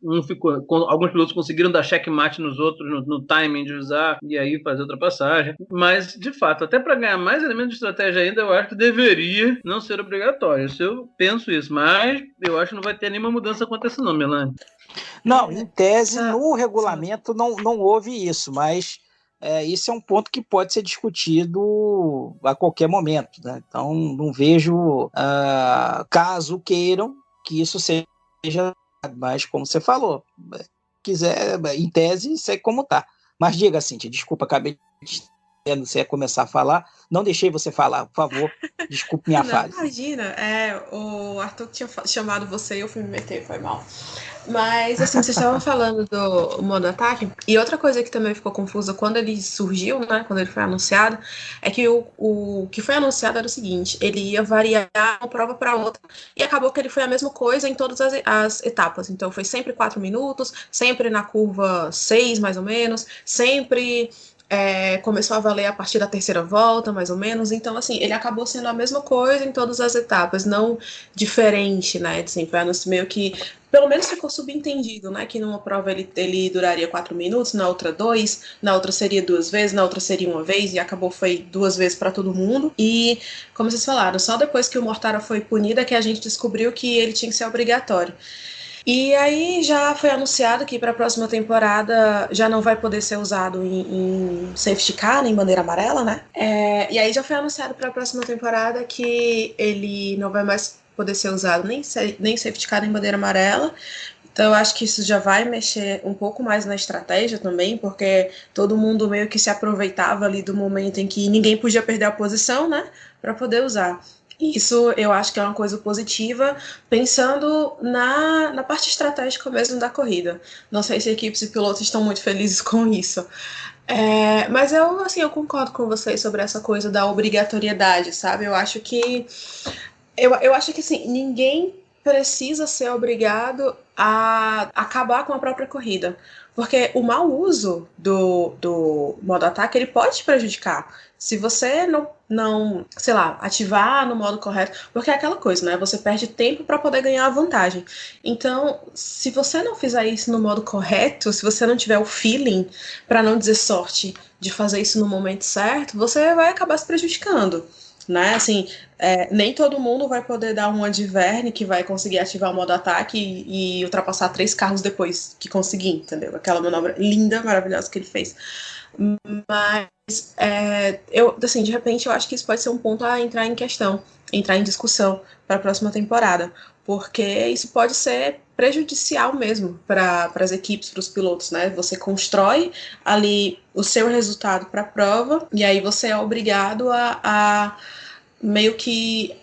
alguns pilotos conseguiram dar checkmate nos outros no timing de usar e aí fazer ultrapassagem. Mas de fato, até para ganhar mais elementos de estratégia ainda, eu acho que deveria não ser obrigatório. Eu penso isso, mas eu acho que não vai ter nenhuma mudança acontecendo não, Melanie. Não, em tese, no regulamento não houve isso, mas isso é um ponto que pode ser discutido a qualquer momento, né? Então, não vejo, caso queiram, que isso seja, mas como você falou, quiser, em tese, sei como tá. Mas diga, Cíntia, desculpa, acabei de você ia começar a falar, não deixei você falar, por favor, desculpe minha falha. Imagina, o Arthur tinha chamado você e eu fui me meter, foi mal. Mas, assim, vocês estavam falando do modo ataque, e outra coisa que também ficou confusa quando ele surgiu, né, quando ele foi anunciado, é que o que foi anunciado era o seguinte, ele ia variar uma prova para outra, e acabou que ele foi a mesma coisa em todas as etapas, então foi sempre 4 minutos, sempre na curva 6, mais ou menos, sempre... começou a valer a partir da terceira volta, mais ou menos. Então, assim, ele acabou sendo a mesma coisa em todas as etapas, não diferente, né? Assim, foi meio que, pelo menos ficou subentendido, né? Que numa prova ele duraria 4 minutos, na outra 2, na outra seria 2 vezes, na outra seria 1 vez, e acabou foi 2 vezes para todo mundo. E, como vocês falaram, só depois que o Mortara foi punida que a gente descobriu que ele tinha que ser obrigatório. E aí já foi anunciado que para a próxima temporada já não vai poder ser usado em safety car, em bandeira amarela, né? E aí já foi anunciado para a próxima temporada que ele não vai mais poder ser usado nem safety car, nem bandeira amarela. Então eu acho que isso já vai mexer um pouco mais na estratégia também, porque todo mundo meio que se aproveitava ali do momento em que ninguém podia perder a posição, né? Para poder usar. Isso eu acho que é uma coisa positiva, pensando na parte estratégica mesmo da corrida. Não sei se equipes e pilotos estão muito felizes com isso. Mas eu concordo com vocês sobre essa coisa da obrigatoriedade, sabe? Eu acho que assim, ninguém precisa ser obrigado a acabar com a própria corrida. Porque o mau uso do modo ataque, ele pode te prejudicar. Se você não, sei lá, ativar no modo correto, porque é aquela coisa, né? Você perde tempo para poder ganhar a vantagem. Então, se você não fizer isso no modo correto, se você não tiver o feeling, para não dizer sorte, de fazer isso no momento certo, você vai acabar se prejudicando, né? Assim, nem todo mundo vai poder dar uma de Verne que vai conseguir ativar o modo ataque e ultrapassar 3 carros depois que conseguir, entendeu? Aquela manobra linda, maravilhosa que ele fez. Mas, assim, de repente, eu acho que isso pode ser um ponto a entrar em questão, entrar em discussão para a próxima temporada, porque isso pode ser prejudicial mesmo para as equipes, para os pilotos, né? Você constrói ali o seu resultado para a prova e aí você é obrigado a meio que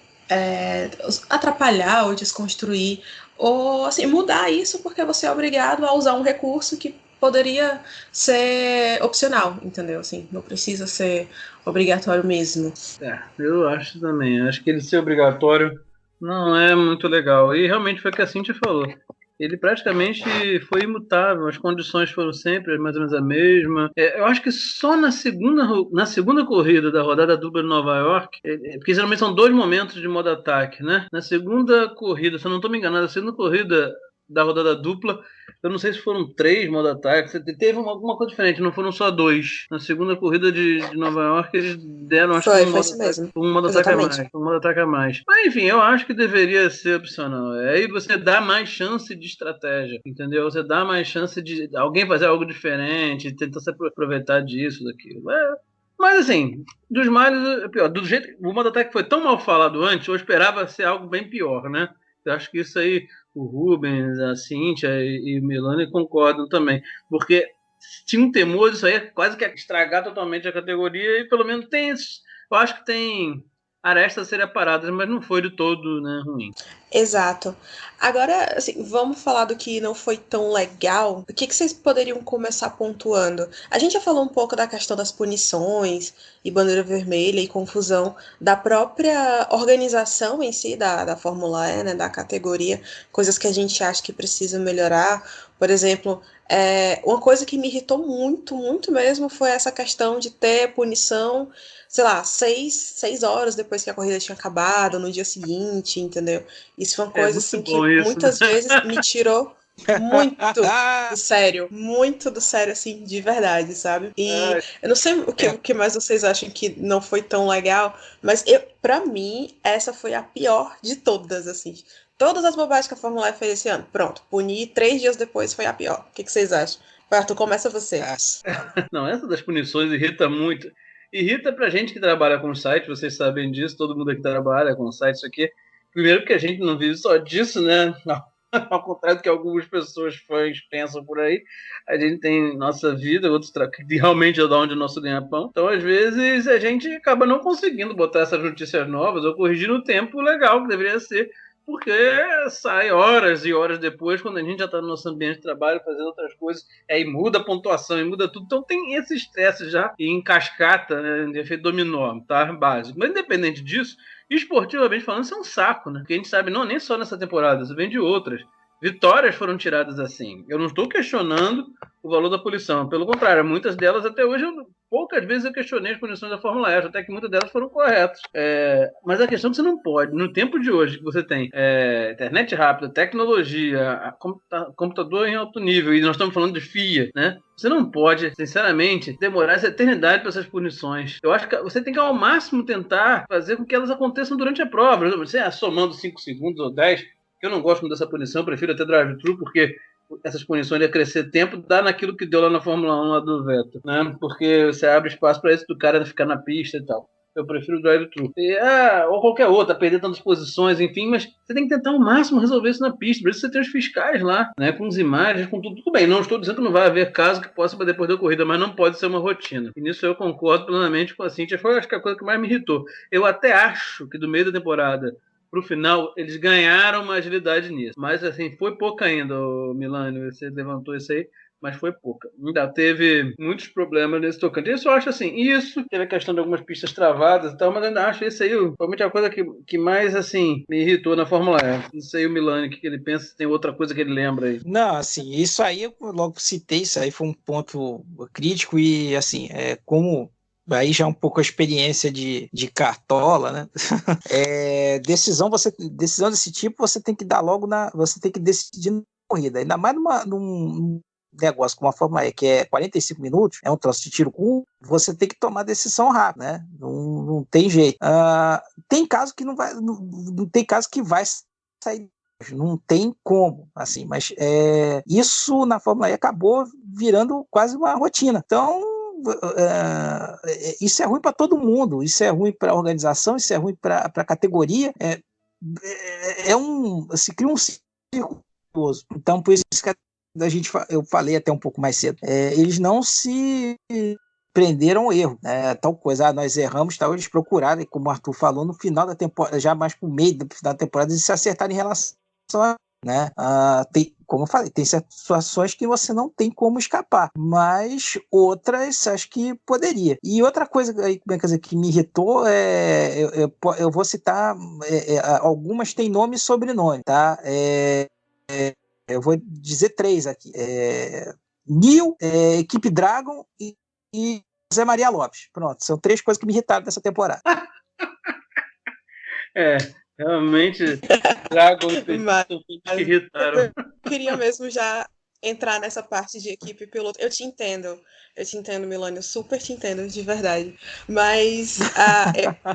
atrapalhar ou desconstruir ou assim, mudar isso porque você é obrigado a usar um recurso que poderia ser opcional, entendeu? Assim, não precisa ser obrigatório mesmo. Eu acho também. Acho que ele ser obrigatório não é muito legal. E realmente foi o que a Cíntia falou. ele praticamente foi imutável, as condições foram sempre mais ou menos a mesma. Eu acho que só na segunda corrida da rodada dupla de Nova York, porque geralmente são 2 momentos de modo ataque, né? Na segunda corrida, se eu não estou me enganando, na segunda corrida da rodada dupla, eu não sei se foram 3 modo ataque, teve alguma coisa diferente, não foram só 2. Na segunda corrida de Nova York, eles deram, acho que um modo ataque a mais. Mas enfim, eu acho que deveria ser opcional. Aí você dá mais chance de estratégia, entendeu? Você dá mais chance de alguém fazer algo diferente, tentar se aproveitar disso, daquilo. Mas assim, dos males, é pior. Do jeito o modo ataque foi tão mal falado antes, eu esperava ser algo bem pior, né? Eu acho que isso aí, o Rubens, a Cíntia e o Milani concordam também. Porque tinha um temor disso aí, quase que estragar totalmente a categoria, e pelo menos tem esses. Eu acho que tem arestas a serem aparadas, mas não foi de todo, né, ruim. Exato. Agora, assim, vamos falar do que não foi tão legal. O que vocês poderiam começar pontuando? A gente já falou um pouco da questão das punições e bandeira vermelha e confusão da própria organização em si da Fórmula E, né, da categoria, coisas que a gente acha que precisa melhorar. Por exemplo, uma coisa que me irritou muito, muito mesmo foi essa questão de ter punição, sei lá, 6 horas depois que a corrida tinha acabado, no dia seguinte, entendeu? Isso foi uma coisa assim que muitas vezes me tirou muito do sério, assim, de verdade, sabe? E eu não sei o que mais vocês acham que não foi tão legal, mas pra mim, essa foi a pior de todas, assim. Todas as bobagens que a Fórmula E fez esse ano, pronto, punir 3 dias depois foi a pior. O que vocês acham? Arthur, começa você. Não, essa das punições irrita muito. Irrita pra gente que trabalha com site, vocês sabem disso, todo mundo aqui trabalha com site, isso aqui. Primeiro porque a gente não vive só disso, né? Ao contrário do que algumas pessoas fãs pensam por aí, a gente tem nossa vida, outros que realmente é de onde o nosso ganha-pão. Então, às vezes, a gente acaba não conseguindo botar essas notícias novas ou corrigir no tempo legal que deveria ser, porque sai horas e horas depois, quando a gente já está no nosso ambiente de trabalho, fazendo outras coisas, aí muda a pontuação e muda tudo. Então tem esse estresse já em cascata, né, de efeito dominó, tá? Básico. Mas independente disso, esportivamente falando, isso é um saco, né? Porque a gente sabe, não nem só nessa temporada, isso vem de outras. Vitórias foram tiradas assim. Eu não estou questionando o valor da punição. Pelo contrário, muitas delas até hoje, poucas vezes eu questionei as punições da Fórmula E, até que muitas delas foram corretas. Mas a questão é que você não pode, no tempo de hoje, que você tem internet rápida, tecnologia, computador em alto nível, e nós estamos falando de FIA, né? Você não pode, sinceramente, demorar essa eternidade para essas punições. Eu acho que você tem que, ao máximo, tentar fazer com que elas aconteçam durante a prova. Você somando 5 segundos ou 10, eu não gosto muito dessa punição, eu prefiro até drive-thru, porque essas punições de crescer tempo dá naquilo que deu lá na Fórmula 1, lá do Vettel, né? Porque você abre espaço para isso do cara ficar na pista e tal. Eu prefiro o drive-thru. Ou qualquer outra, perder tantas posições, enfim, mas você tem que tentar ao máximo resolver isso na pista. Por isso você tem os fiscais lá, né? Com as imagens, com tudo. Tudo bem, não estou dizendo que não vai haver caso que possa depois da corrida, mas não pode ser uma rotina. E nisso eu concordo plenamente com a Cíntia. Foi, acho que a coisa que mais me irritou. Eu até acho que do meio da temporada pro final, eles ganharam uma agilidade nisso. Mas, assim, foi pouca ainda, Milani, você levantou isso aí, mas foi pouca. Ainda teve muitos problemas nesse tocante. Isso eu acho assim, teve a questão de algumas pistas travadas e tal, mas ainda acho isso aí, provavelmente a coisa que mais, assim, me irritou na Fórmula E. Não sei o Milani, o que ele pensa, se tem outra coisa que ele lembra aí. Não, assim, isso aí, eu logo citei, isso aí foi um ponto crítico e, assim, como... Aí já é um pouco a experiência de cartola, né? Decisão desse tipo, você tem que dar logo você tem que decidir na corrida. Ainda mais num negócio como a Fórmula E, que é 45 minutos, é um troço de tiro curto, você tem que tomar decisão rápida, né? Não tem jeito. Tem caso que não tem caso que vai sair. Não tem como, assim, mas isso na Fórmula E acabou virando quase uma rotina. Então, isso é ruim para todo mundo, isso é ruim para a organização, isso é ruim para a categoria, se cria um círculo. Então, por isso que eu falei até um pouco mais cedo, eles não se prenderam ao erro, tal coisa, nós erramos, tal, eles procuraram, e como o Arthur falou, no final da temporada, já mais pro meio do final da temporada, eles se acertaram em relação a, né? Como eu falei, tem situações que você não tem como escapar, mas outras acho que poderia. E outra coisa que me irritou eu vou citar, algumas têm nome e sobrenome, tá? eu vou dizer 3 aqui. Nil, Equipe Dragon e José Maria Lopes. Pronto, são 3 coisas que me irritaram nessa temporada. Realmente, Dragon e Petit Mas são coisas que irritaram. eu queria mesmo já entrar nessa parte de equipe piloto. Eu te entendo, Milânio, super te entendo, de verdade. Mas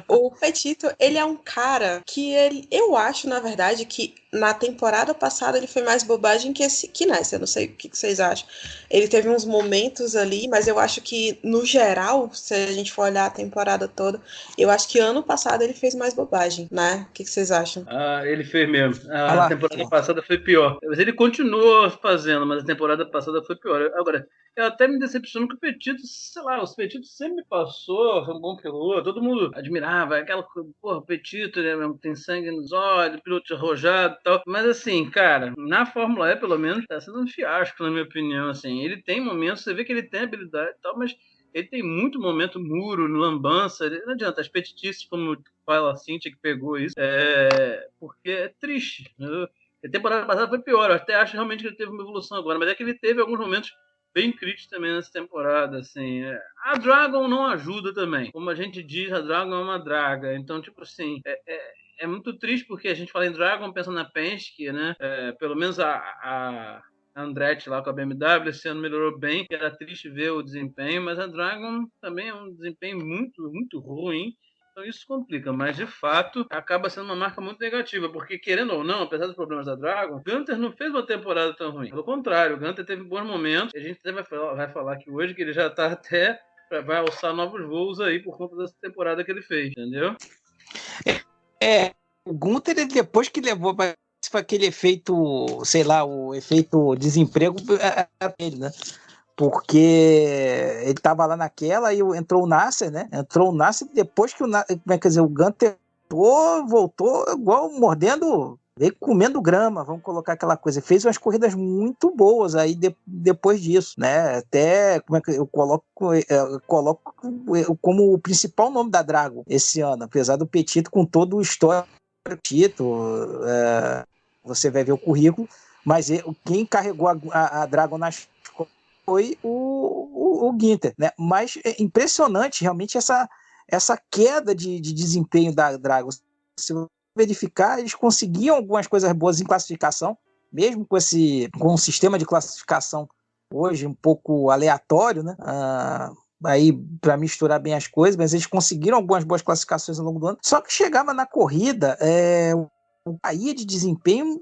o Petito, ele é um cara que eu acho, na verdade, que na temporada passada ele foi mais bobagem que nessa. Eu não sei o que vocês acham. Ele teve uns momentos ali, mas eu acho que, no geral, se a gente for olhar a temporada toda, eu acho que ano passado ele fez mais bobagem, né? O que vocês acham? Ele fez mesmo. Olha A lá. temporada passada foi pior. Mas ele continuou fazendo, mas a temporada passada foi pior. Agora, eu até me decepciono que o Petito, sei lá, o Petito sempre me passou, foi um bom piloto, todo mundo admirava, aquela coisa, porra, o Petito, né, tem sangue nos olhos, piloto arrojado e tal. Mas assim, cara, na Fórmula E, pelo menos, tá sendo um fiasco, na minha opinião, assim. Ele tem momentos, você vê que ele tem habilidade e tal, mas ele tem muito momento muro, lambança, não adianta, as petitices, como fala a Cíntia que pegou isso, porque é triste. Né? A temporada passada foi pior, eu até acho realmente que ele teve uma evolução agora, mas é que ele teve alguns momentos bem críticos também nessa temporada, assim. A Dragon não ajuda também. Como a gente diz, a Dragon é uma draga. Então, tipo assim, é muito triste porque a gente fala em Dragon, pensa na Penske, né? Pelo menos a Andretti lá com a BMW esse ano melhorou bem, era triste ver o desempenho, mas a Dragon também é um desempenho muito, muito ruim. Então isso complica, mas de fato acaba sendo uma marca muito negativa, porque querendo ou não, apesar dos problemas da Dragon, o Gunter não fez uma temporada tão ruim. Pelo contrário, o Gunter teve bons momentos. A gente até vai falar aqui hoje que ele já está até vai alçar novos voos aí por conta dessa temporada que ele fez, entendeu? O Gunter, ele, depois que levou para aquele efeito, sei lá, o efeito desemprego ele, né? Porque ele tava lá naquela e entrou o Nasser, né? Entrou o Nasser depois que o Gunter voltou igual mordendo, veio comendo grama, vamos colocar aquela coisa. Fez umas corridas muito boas aí depois disso, né? Até como é que eu coloco como o principal nome da Dragon esse ano, apesar do Petito com todo o histórico Petito, você vai ver o currículo, mas quem carregou a Dragon nas foi o Gunter, né? Mas é impressionante realmente essa queda de desempenho da Dragon. Se você verificar, eles conseguiam algumas coisas boas em classificação, mesmo com um sistema de classificação hoje um pouco aleatório, né? Aí para misturar bem as coisas, mas eles conseguiram algumas boas classificações ao longo do ano. Só que chegava na corrida, caía de desempenho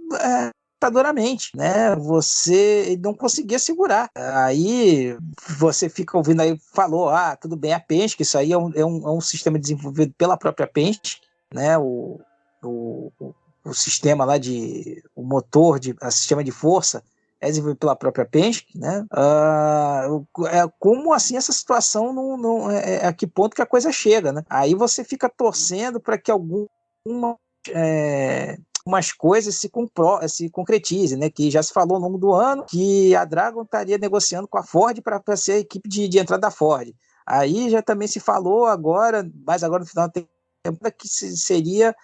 assustadoramente, né? Você não conseguia segurar. Aí você fica ouvindo aí, falou, tudo bem, a Penske, isso aí é um sistema desenvolvido pela própria Penske, né? O sistema lá o motor, o sistema de força é desenvolvido pela própria Penske, né? Como assim essa situação a que ponto que a coisa chega, né? Aí você fica torcendo para que umas coisas se concretizem, né? Que já se falou ao longo do ano que a Dragon estaria negociando com a Ford para ser a equipe de entrada da Ford. Aí já também se falou mas agora no final da temporada, que seria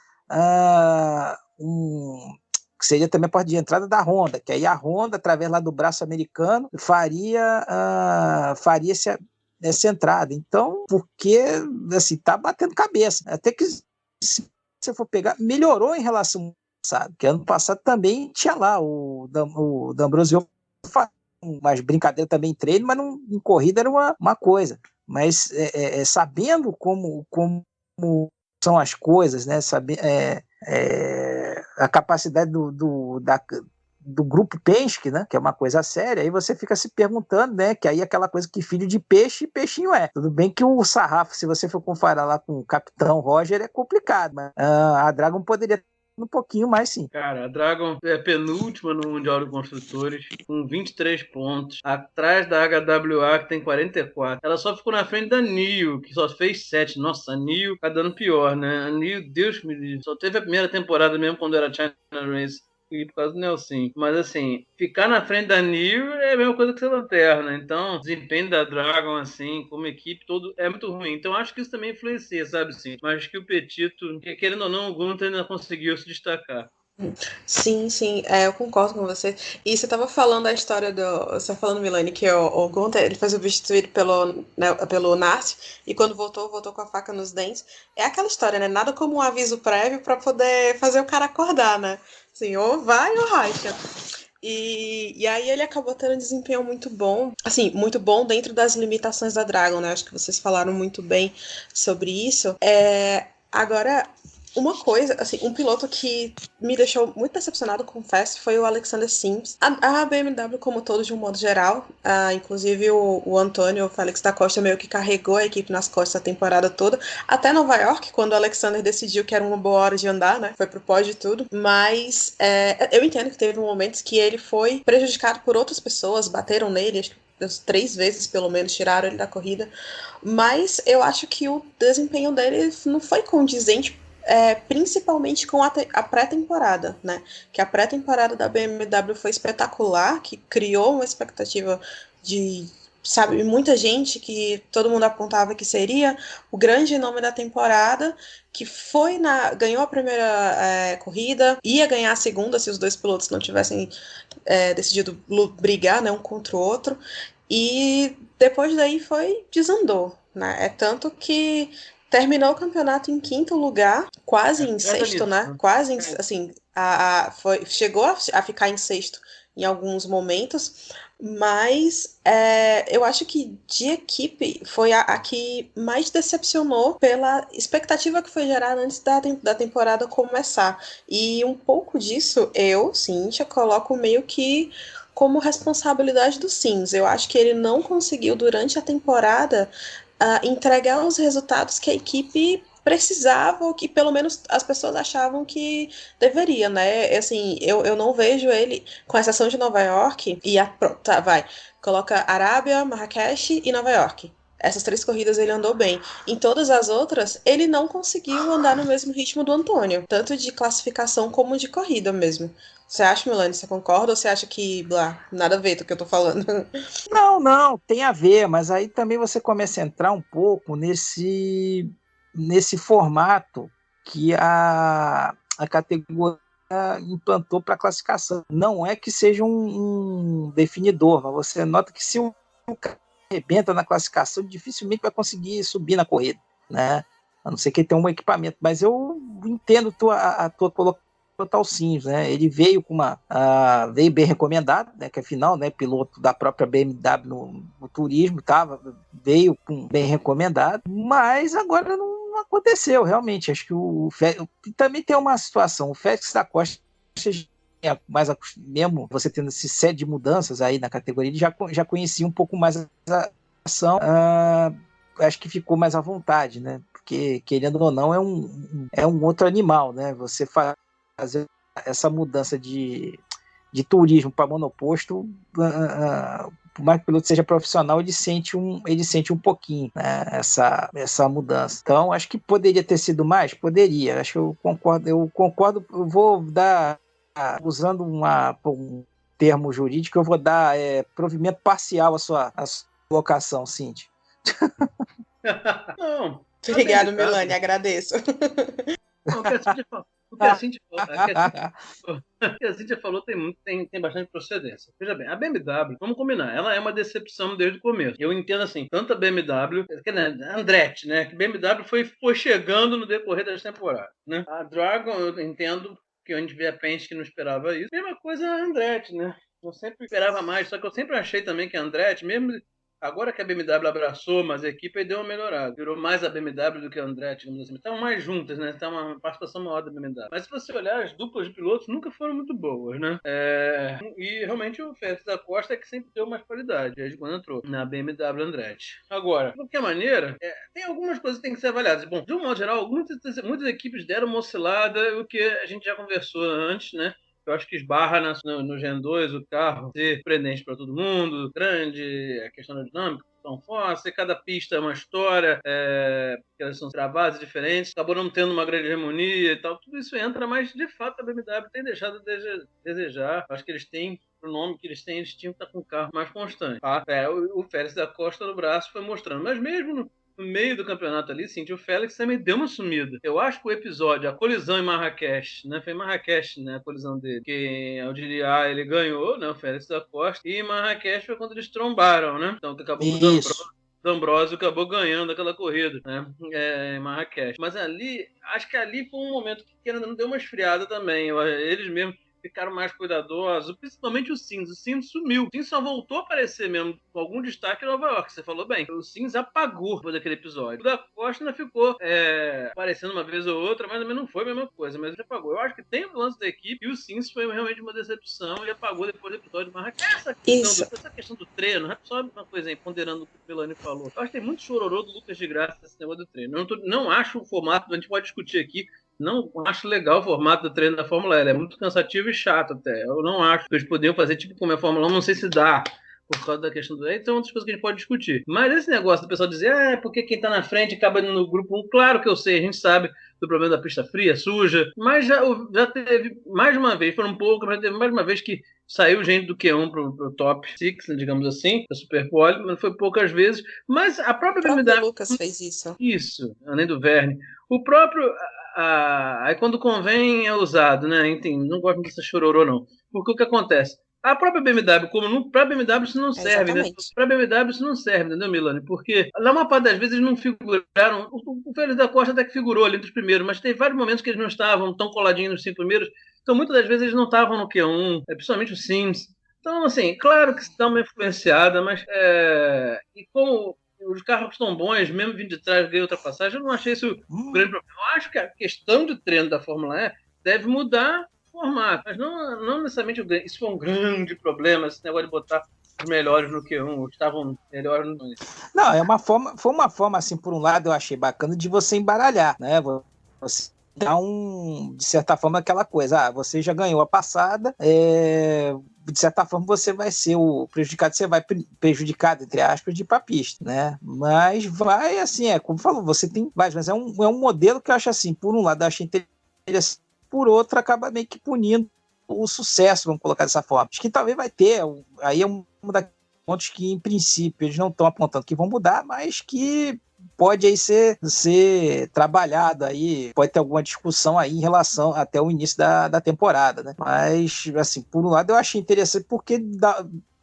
que seria também a porta de entrada da Honda, que aí a Honda, através lá do braço americano, faria essa entrada. Então, porque assim, tá batendo cabeça. Até que, se você for pegar, melhorou em relação ao passado, que ano passado também tinha lá o D'Ambrosio fazia umas brincadeiras também em treino, mas em corrida era uma coisa. Mas sabendo como são as coisas, né? A capacidade do grupo Penske, né? Que é uma coisa séria, aí você fica se perguntando, né? Que aí é aquela coisa que filho de peixe, peixinho é. Tudo bem que o sarrafo, se você for comparar lá com o Capitão Roger, é complicado, mas a Dragon poderia um pouquinho mais, sim. Cara, a Dragon é penúltima no Mundial de Construtores, com 23 pontos, atrás da HWA, que tem 44. Ela só ficou na frente da NIO, que só fez 7. Nossa, a NIO tá dando pior, né? A NIO, Deus me livre, só teve a primeira temporada mesmo quando era China Race, e por causa do Nelson. Mas assim, ficar na frente da NIO é a mesma coisa que ser lanterna. Então, o desempenho da Dragon, assim, como equipe, todo é muito ruim. Então, acho que isso também influencia, sabe, sim. Mas acho que o Petito, querendo ou não, o Gunter ainda conseguiu se destacar. Sim, sim, eu concordo com você. E você estava falando da história do. Você estava falando, Milani, que o Gunther ele foi substituído pelo Nart e quando voltou com a faca nos dentes. É aquela história, né? Nada como um aviso prévio para poder fazer o cara acordar, né? Assim, ou vai ou racha. E aí ele acabou tendo um desempenho muito bom, assim, muito bom dentro das limitações da Dragon, né? Acho que vocês falaram muito bem sobre isso. Agora, uma coisa, assim, um piloto que me deixou muito decepcionado, confesso, foi o Alexander Sims. A BMW, como todos, de um modo geral, inclusive o Antônio, o Félix da Costa, meio que carregou a equipe nas costas a temporada toda, até Nova York, quando o Alexander decidiu que era uma boa hora de andar, né? Foi pro pódio e tudo. Mas eu entendo que teve momentos que ele foi prejudicado por outras pessoas, bateram nele, acho que 3 vezes pelo menos tiraram ele da corrida, mas eu acho que o desempenho dele não foi condizente, principalmente com a pré-temporada, né? Que a pré-temporada da BMW foi espetacular, que criou uma expectativa de, sabe, muita gente que todo mundo apontava que seria o grande nome da temporada, que ganhou a primeira corrida, ia ganhar a segunda se os dois pilotos não tivessem decidido brigar, né, um contra o outro, e depois daí desandou, né? É tanto que terminou o campeonato em quinto lugar, quase em sexto, né? Quase em, assim, chegou a ficar em sexto em alguns momentos, mas eu acho que de equipe foi a que mais decepcionou pela expectativa que foi gerada antes da temporada começar. E um pouco disso eu, Cíntia, coloco meio que como responsabilidade do Sims. Eu acho que ele não conseguiu, durante a temporada, entregar os resultados que a equipe precisava, ou que pelo menos as pessoas achavam que deveria, né? Assim, eu não vejo ele, com exceção de Nova York, tá, vai, coloca Arábia, Marrakech e Nova York. Essas 3 corridas ele andou bem. Em todas as outras, ele não conseguiu andar no mesmo ritmo do Antônio, tanto de classificação como de corrida mesmo. Você acha, Milane, você concorda ou você acha que, nada a ver do que eu tô falando? Não, não, tem a ver, mas aí também você começa a entrar um pouco nesse formato que a categoria implantou para classificação. Não é que seja um definidor, mas você nota que se o cara arrebenta na classificação, dificilmente vai conseguir subir na corrida, né? A não ser que ele tenha um equipamento. Mas eu entendo a tua colocação total sim, né? Ele veio veio bem recomendado, né? Que afinal, né? Piloto da própria BMW no turismo, veio bem recomendado, mas agora não aconteceu, realmente. Acho que também tem uma situação, o Félix da Costa mais mesmo você tendo esse set de mudanças aí na categoria, ele já conhecia um pouco mais a ação, acho que ficou mais à vontade, né? Porque, querendo ou não, é um outro animal, né? Você fazer essa mudança de turismo para monoposto, por mais que o piloto seja profissional, ele sente um pouquinho, né, essa mudança. Então, acho que poderia ter sido mais? Poderia. Acho que eu concordo, eu vou dar, usando um termo jurídico, eu vou dar provimento parcial à sua colocação, Cintia. Não. Obrigado, Milane, agradeço. Não, o que a Cíntia falou tem bastante procedência. Veja bem, a BMW, vamos combinar, ela é uma decepção desde o começo. Eu entendo assim, tanto a BMW, Andretti, né? Que a BMW foi chegando no decorrer das temporadas, né? A Dragon, eu entendo que a gente vê a Penske que não esperava isso. Mesma coisa a Andretti, né? Eu sempre esperava mais, só que eu sempre achei também que a Andretti, mesmo agora que a BMW abraçou, mas a equipe deu uma melhorada. Virou mais a BMW do que a Andretti, digamos assim. Estão mais juntas, né? Está uma participação maior da BMW. Mas se você olhar, as duplas de pilotos nunca foram muito boas, né? E realmente o Félix da Costa é que sempre deu mais qualidade, desde quando entrou na BMW Andretti. Agora, de qualquer maneira, tem algumas coisas que têm que ser avaliadas. Bom, de um modo geral, muitas equipes deram uma oscilada, o que a gente já conversou antes, né? Eu acho que esbarra no Gen 2 o carro ser surpreendente para todo mundo, grande, a questão da dinâmica tão forte, cada pista é uma história, porque elas são travadas diferentes, acabou não tendo uma grande harmonia e tal, tudo isso entra, mas de fato a BMW tem deixado a desejar. Acho que eles têm, o nome que eles tinham que estar com um carro mais constante. O Félix da Costa no braço foi mostrando, mas mesmo no meio do campeonato ali, sim, o Félix também deu uma sumida. Eu acho que o episódio, a colisão em Marrakech, né? Foi em Marrakech, né? A colisão dele. Que eu diria, ele ganhou, né? O Félix da Costa. E Marrakech foi quando eles trombaram, né? Então, que acabou mudando. D'Ambrosio acabou ganhando aquela corrida, né? Em Marrakech. Mas ali, acho que ali foi um momento que ainda não deu uma esfriada também. Eles mesmos ficaram mais cuidadosos, principalmente o Sims. O Sims sumiu. O Sims só voltou a aparecer mesmo com algum destaque em Nova York, você falou bem. O Sims apagou depois daquele episódio. O da Costa ainda ficou aparecendo uma vez ou outra, mas também não foi a mesma coisa, mas ele apagou. Eu acho que tem o lance da equipe e o Sims foi realmente uma decepção e apagou depois do episódio de Marrakech. Essa questão do treino, não é só uma coisa aí, ponderando o que o Milani falou. Eu acho que tem muito chororô do Lucas de Graça nesse negócio do treino. Não acho o formato, a gente pode discutir aqui. Não acho legal o formato do treino da Fórmula E. Ele é muito cansativo e chato até. Eu não acho que eles poderiam fazer tipo como é a Fórmula 1, não sei se dá, por causa da questão do... Então, outras coisas que a gente pode discutir. Mas esse negócio do pessoal dizer, porque quem tá na frente acaba no grupo 1, claro que eu sei, a gente sabe do problema da pista fria, suja, mas já teve mais uma vez, foram poucos, mas teve mais uma vez que saiu gente do Q1 pro top 6, digamos assim, da Superpole, mas foi poucas vezes. Mas a própria BMW... O Lucas fez isso. Isso, além do Verne. O próprio... aí quando convém é usado, né? Enfim, não gosto dessa chororô, não. Porque o que acontece? A própria BMW, para a BMW isso não serve, né? Para a BMW isso não serve, entendeu, Milani? Porque na maior parte das vezes eles não figuraram. O Félix da Costa até que figurou ali entre os primeiros, mas teve vários momentos que eles não estavam tão coladinhos nos 5 primeiros. Então, muitas das vezes eles não estavam no Q1, principalmente o Sims. Então, assim, claro que isso dá uma influenciada, mas e como os carros estão bons, mesmo vindo de trás ganhar ultrapassagem, eu não achei isso um grande problema. Eu acho que a questão de treino da Fórmula E deve mudar o formato, mas não necessariamente isso foi um grande problema, esse negócio de botar os melhores no Q1, ou estavam melhores no... Não, foi uma forma, assim, por um lado eu achei bacana de você embaralhar, né? Você dá de certa forma, aquela coisa, você já ganhou a passada, de certa forma você vai ser o prejudicado, você vai prejudicado, entre aspas, de ir pra pista, né? Mas vai, assim, como falou, você tem vários, mas é um modelo que eu acho assim, por um lado eu achei interessante, por outro acaba meio que punindo o sucesso, vamos colocar dessa forma. Acho que talvez vai ter, aí é um daqueles pontos que em princípio eles não estão apontando que vão mudar, mas que pode aí ser trabalhado aí, pode ter alguma discussão aí em relação até o início da temporada, né? Mas, assim, por um lado eu achei interessante porque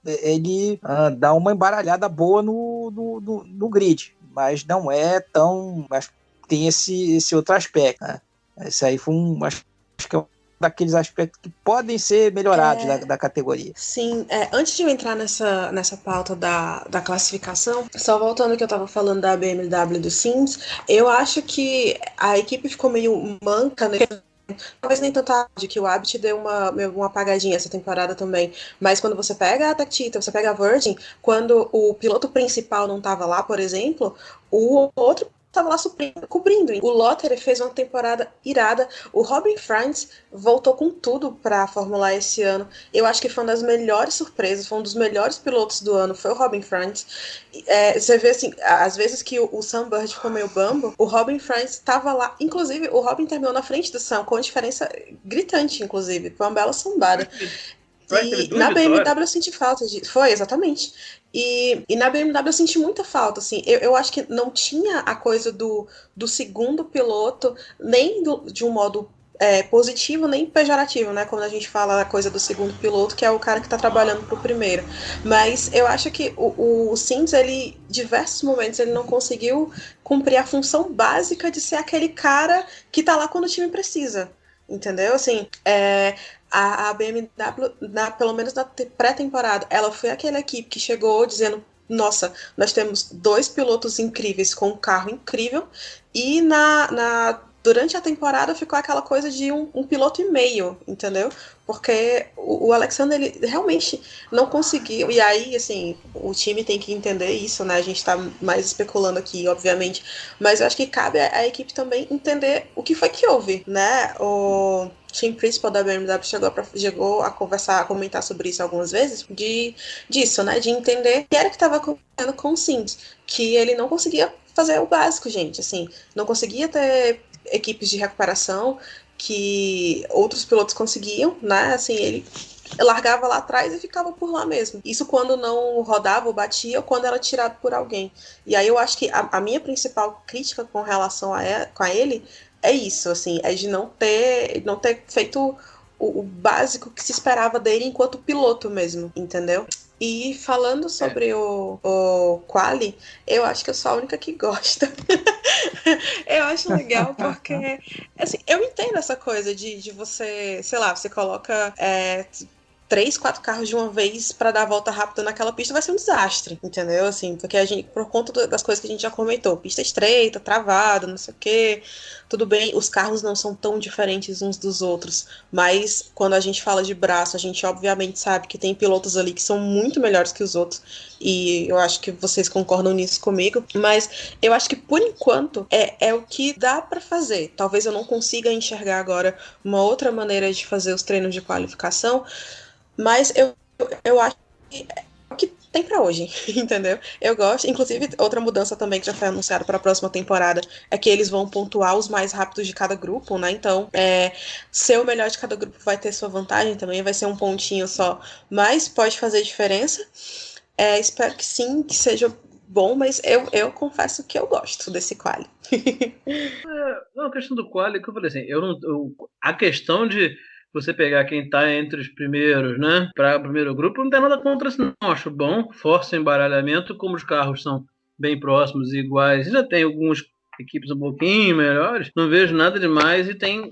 ele dá uma embaralhada boa no grid, mas não é tão... Mas tem esse outro aspecto, né? Esse aí foi acho que é um daqueles aspectos que podem ser melhorados da categoria. Sim, antes de eu entrar nessa pauta da classificação, só voltando ao que eu estava falando da BMW e do Sims, eu acho que a equipe ficou meio manca, né? Talvez nem tanto de que o Abt deu uma apagadinha essa temporada também, mas quando você pega a Tactita, você pega a Virgin, quando o piloto principal não estava lá, por exemplo, o outro estava lá cobrindo. O Lotterer fez uma temporada irada. O Robin Franz voltou com tudo para a Fórmula E esse ano. Eu acho que foi uma das melhores surpresas, foi um dos melhores pilotos do ano, foi o Robin Franz. Você vê assim, às vezes que o Sam Bird ficou meio bambo, o Robin Franz estava lá. Inclusive, o Robin terminou na frente do Sam, com diferença gritante, inclusive. Foi uma bela sambada. E na BMW eu senti falta disso. Foi, exatamente. E na BMW eu senti muita falta, assim. Eu acho que não tinha a coisa do segundo piloto, nem de um modo positivo, nem pejorativo, né? Quando a gente fala a coisa do segundo piloto, que é o cara que tá trabalhando pro primeiro. Mas eu acho que o Sims, ele, diversos momentos, ele não conseguiu cumprir a função básica de ser aquele cara que tá lá quando o time precisa. Entendeu? Assim, a BMW, pelo menos na pré-temporada, ela foi aquela equipe que chegou dizendo: nossa, nós temos 2 pilotos incríveis com um carro incrível, e durante a temporada ficou aquela coisa de um piloto e meio, entendeu? Porque o Alexander, ele realmente não conseguiu, e aí, assim, o time tem que entender isso, né? A gente tá mais especulando aqui, obviamente, mas eu acho que cabe à equipe também entender o que foi que houve, né? O team principal da BMW chegou a conversar, a comentar sobre isso algumas vezes, disso, né? De entender o que era que estava acontecendo com o Sims, que ele não conseguia fazer o básico, gente, assim, não conseguia ter equipes de recuperação que outros pilotos conseguiam, né? Assim, ele largava lá atrás e ficava por lá mesmo. Isso quando não rodava ou batia, ou quando era tirado por alguém. E aí eu acho que a minha principal crítica com relação com ele é isso, assim, é de não ter feito o básico que se esperava dele enquanto piloto mesmo, entendeu? E falando sobre o quali, eu acho que eu sou a única que gosta. Eu acho legal porque, assim, eu entendo essa coisa de você, sei lá, você coloca 3, 4 carros de uma vez pra dar a volta rápida naquela pista, vai ser um desastre, entendeu? Assim, porque a gente, por conta das coisas que a gente já comentou, pista estreita, travada, não sei o quê, tudo bem, os carros não são tão diferentes uns dos outros, mas quando a gente fala de braço, a gente obviamente sabe que tem pilotos ali que são muito melhores que os outros, e eu acho que vocês concordam nisso comigo, mas eu acho que por enquanto é o que dá pra fazer. Talvez eu não consiga enxergar agora uma outra maneira de fazer os treinos de qualificação, mas eu acho que é o que tem pra hoje, entendeu? Eu gosto, inclusive outra mudança também que já foi anunciada para a próxima temporada é que eles vão pontuar os mais rápidos de cada grupo, né? Então, ser o melhor de cada grupo vai ter sua vantagem também, vai ser um pontinho só, mas pode fazer diferença. Espero que sim, que seja bom, mas eu confesso que eu gosto desse quali. Não, a questão do quali, que eu falei assim, a questão de você pegar quem tá entre os primeiros, né, para o primeiro grupo, não tem nada contra isso, não. Acho bom, força o embaralhamento, como os carros são bem próximos e iguais, já tem algumas equipes um pouquinho melhores, não vejo nada demais, e tem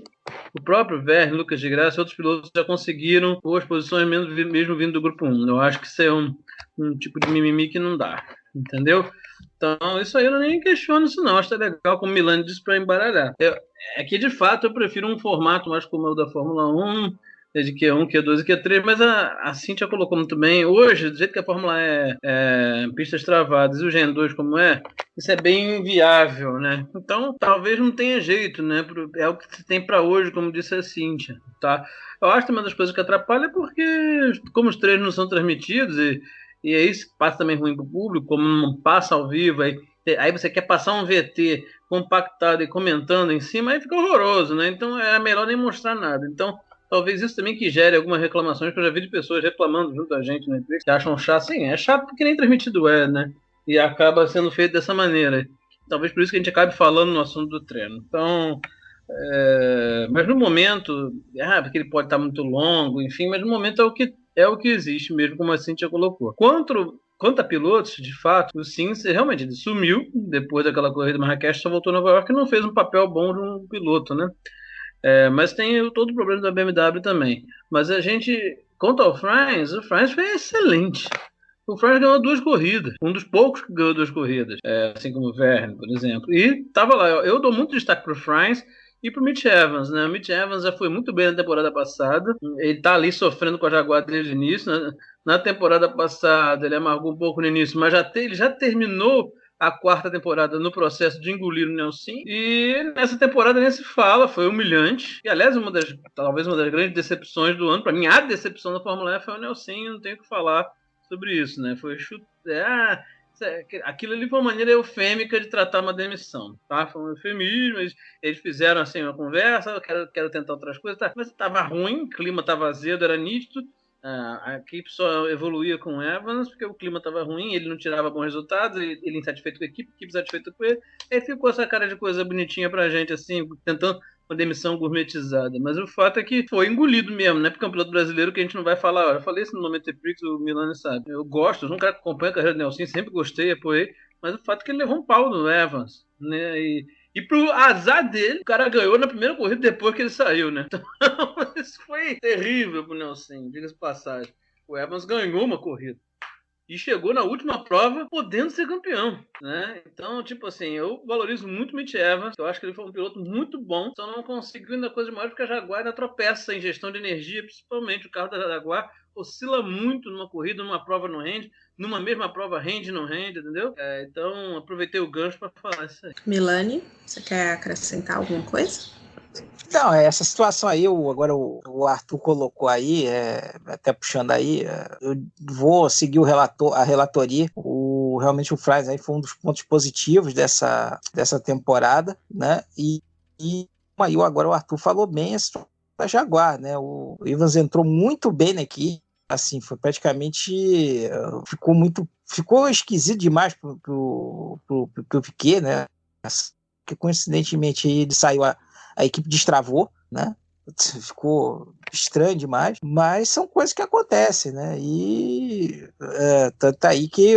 o próprio Vergne, Lucas de Graça e outros pilotos já conseguiram boas posições mesmo vindo do grupo 1. Eu acho que isso é um tipo de mimimi que não dá, entendeu? Então, isso aí eu nem questiono isso não, acho que é legal, como o Milani disse, para embaralhar. É que, de fato, eu prefiro um formato mais como o da Fórmula 1, de Q1, Q2 e Q3, mas a Cíntia colocou muito bem. Hoje, do jeito que a Fórmula é pistas travadas e o Gen 2 como isso é bem inviável, né? Então, talvez não tenha jeito, né? É o que se tem para hoje, como disse a Cíntia, tá? Eu acho que uma das coisas que atrapalha é porque, como os treinos não são transmitidos, e aí passa também ruim para o público, como não passa ao vivo, aí você quer passar um VT compactado e comentando em cima, aí fica horroroso, né? Então é melhor nem mostrar nada. Então, talvez isso também que gere algumas reclamações, que eu já vi de pessoas reclamando junto a gente, né? Que acham chato. Sim, é chato porque nem transmitido né? E acaba sendo feito dessa maneira. Talvez por isso que a gente acabe falando no assunto do treino. Então, mas no momento, porque ele pode estar muito longo, enfim, mas no momento é o que existe mesmo, como a Cíntia colocou. Quanto a pilotos, de fato, o Sainz realmente ele sumiu depois daquela corrida de Marrakech, só voltou a Nova York e não fez um papel bom de um piloto, né? Mas tem todo o problema da BMW também. Mas quanto ao Franz, o Franz foi excelente. O Franz ganhou 2 corridas, um dos poucos que ganhou 2 corridas, assim como o Vergne, por exemplo. E tava lá, eu dou muito destaque para o Franz e para o Mitch Evans, né? O Mitch Evans já foi muito bem na temporada passada, ele tá ali sofrendo com a Jaguar desde o início, né? Na temporada passada ele amargou um pouco no início, mas ele já terminou a 4ª temporada no processo de engolir o Nelson, e nessa temporada nem se fala, foi humilhante, e aliás talvez uma das grandes decepções do ano, para mim a decepção da Fórmula E foi o Nelson, não tenho o que falar sobre isso, né? Foi aquilo ali foi uma maneira eufêmica de tratar uma demissão, tá? Foi um eufemismo, eles fizeram assim uma conversa, eu quero tentar outras coisas, tá? Mas estava ruim, o clima estava azedo, era nítido, a equipe só evoluía com o Evans porque o clima estava ruim, ele não tirava bons resultados, ele insatisfeito com a equipe insatisfeita com ele, aí ficou essa cara de coisa bonitinha pra gente, assim, tentando uma demissão gourmetizada, mas o fato é que foi engolido mesmo, né? Porque é um piloto brasileiro que a gente não vai falar. Eu falei isso no momento Prix, o Milani sabe. Eu gosto, eu sou um cara que acompanha a carreira do Nelson, sempre gostei, apoiei, mas o fato é que ele levou um pau do Evans, né? E pro azar dele, o cara ganhou na primeira corrida depois que ele saiu, né? Então, isso foi terrível pro Nelson, diga-se de passagem. O Evans ganhou uma corrida e chegou na última prova podendo ser campeão, né? Então, tipo assim, eu valorizo muito o Mitch Evans, eu acho que ele foi um piloto muito bom, só não conseguiu ainda coisa maior porque a Jaguar ainda tropeça em gestão de energia, principalmente o carro da Jaguar oscila muito numa corrida, numa prova não rende, numa mesma prova rende não rende, entendeu? Então, aproveitei o gancho para falar isso aí. Milani, você quer acrescentar alguma coisa? Não, essa situação aí, agora o Arthur colocou aí, até puxando aí, eu vou seguir a relatoria. Realmente o Franz aí foi um dos pontos positivos dessa temporada, né? E aí agora o Arthur falou bem, a situação da Jaguar, né? O Evans entrou muito bem na equipe, assim, foi praticamente ficou esquisito demais pro Piquet, né? Que coincidentemente ele saiu, a equipe destravou, né? Ficou estranho demais, mas são coisas que acontecem, né? E tanto aí que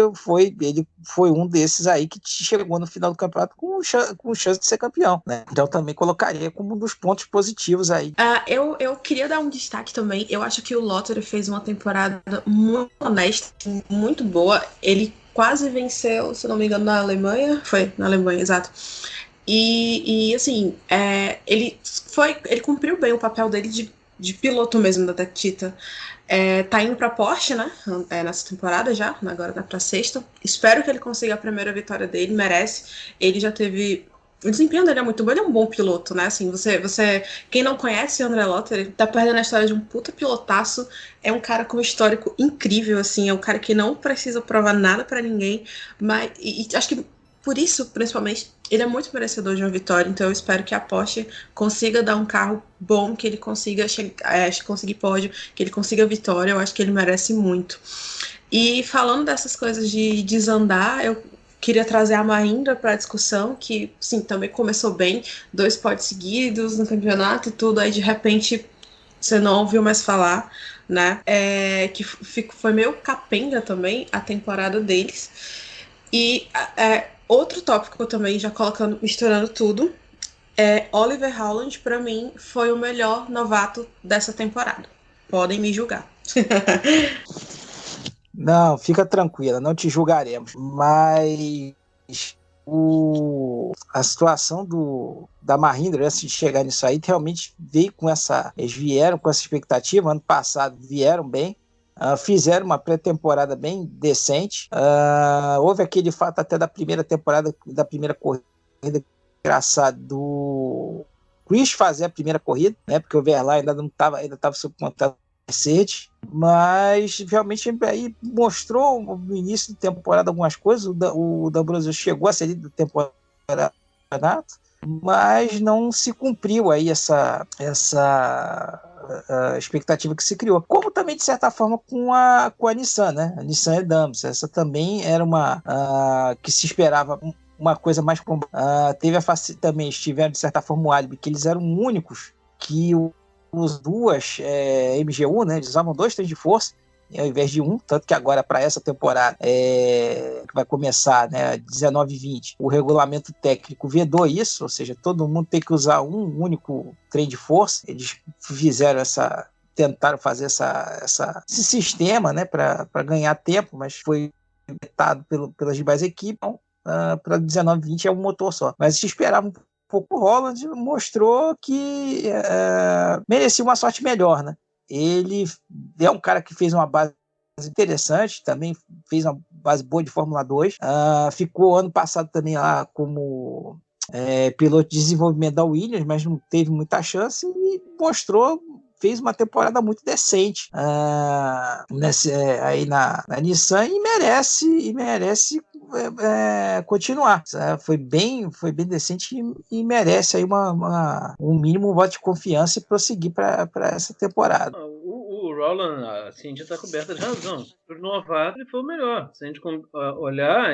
ele foi um desses aí que chegou no final do campeonato com chance de ser campeão, né? Então também colocaria como um dos pontos positivos aí. Eu queria dar um destaque também. Eu acho que o Lottery fez uma temporada muito honesta, muito boa. Ele quase venceu, se não me engano, na Alemanha. Foi na Alemanha, exato. E assim, ele cumpriu bem o papel dele de piloto mesmo da Tita. Tá indo pra Porsche, né? Nessa temporada já, agora dá pra sexta. Espero que ele consiga a primeira vitória dele, merece. Ele já teve. O desempenho dele é muito bom, ele é um bom piloto, né? Assim, quem não conhece o André Lottery, tá perdendo a história de um puta pilotaço. É um cara com um histórico incrível, assim, é um cara que não precisa provar nada pra ninguém, mas acho que por isso, principalmente, ele é muito merecedor de uma vitória, então eu espero que a Porsche consiga dar um carro bom, que ele consiga conseguir pódio, que ele consiga vitória, eu acho que ele merece muito. E falando dessas coisas de desandar, eu queria trazer a Mahindra para a discussão, que sim, também começou bem, 2 pódios seguidos no campeonato e tudo, aí de repente você não ouviu mais falar, né? Que foi meio capenga também a temporada deles. E outro tópico também, já misturando tudo, Oliver Howland, pra mim, foi o melhor novato dessa temporada. Podem me julgar. Não, fica tranquila, não te julgaremos. Mas a situação da Mahindra, antes de chegar nisso aí, realmente veio com eles vieram com essa expectativa. Ano passado vieram bem. Fizeram uma pré-temporada bem decente. Houve aquele fato até da primeira temporada, da primeira corrida, engraçado, do Chris fazer a primeira corrida, né? Porque o Verlaine ainda estava sob contrato da Mercedes, mas realmente aí mostrou no início da temporada algumas coisas. O D'Ambrosio chegou a ser líder da temporada, mas não se cumpriu aí essa a expectativa que se criou. Como também, de certa forma, com a Nissan, né? A Nissan Adams. Essa também era uma que se esperava uma coisa mais... também estiveram, de certa forma, o álibi, que eles eram únicos que os duas MGU, né? Eles usavam 2 trens de força ao invés de um, tanto que agora para essa temporada que vai começar, né, 19 e 20, o regulamento técnico vedou isso, ou seja, todo mundo tem que usar um único trem de força. Eles tentaram fazer esse sistema, né, para ganhar tempo, mas foi vetado pelas demais equipes. Então, para 19 e 20 é um motor só, mas se esperava um pouco. O Howland mostrou que merecia uma sorte melhor, né? Ele é um cara que fez uma base interessante, também fez uma base boa de Fórmula 2, ficou ano passado também lá como piloto de desenvolvimento da Williams, mas não teve muita chance e fez uma temporada muito decente aí na Nissan e merece continuar. Foi bem decente e merece aí um mínimo voto de confiança e prosseguir para essa temporada. O Roland, a Cindy está coberta de razão. Para o novato, ele foi o melhor. Se a gente olhar,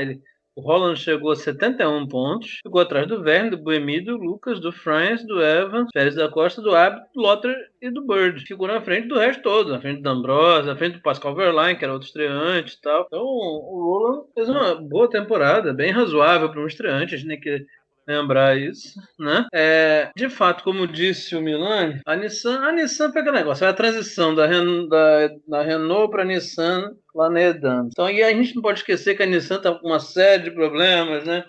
o Roland chegou a 71 pontos, ficou atrás do Verne, do Buemi, do Lucas, do France, do Evans, Pérez da Costa, do Abt, do Lottery e do Bird. Ficou na frente do resto todo, na frente do D'Ambrosio, na frente do Pascal Wehrlein, que era outro estreante e tal. Então o Roland fez uma boa temporada, bem razoável para um estreante, a gente tem que lembrar isso, né? De fato, como disse o Milani, a Nissan pega negócio, é a transição da Renault para a Nissan lá na Edam. Então, e a gente não pode esquecer que a Nissan está com uma série de problemas, né?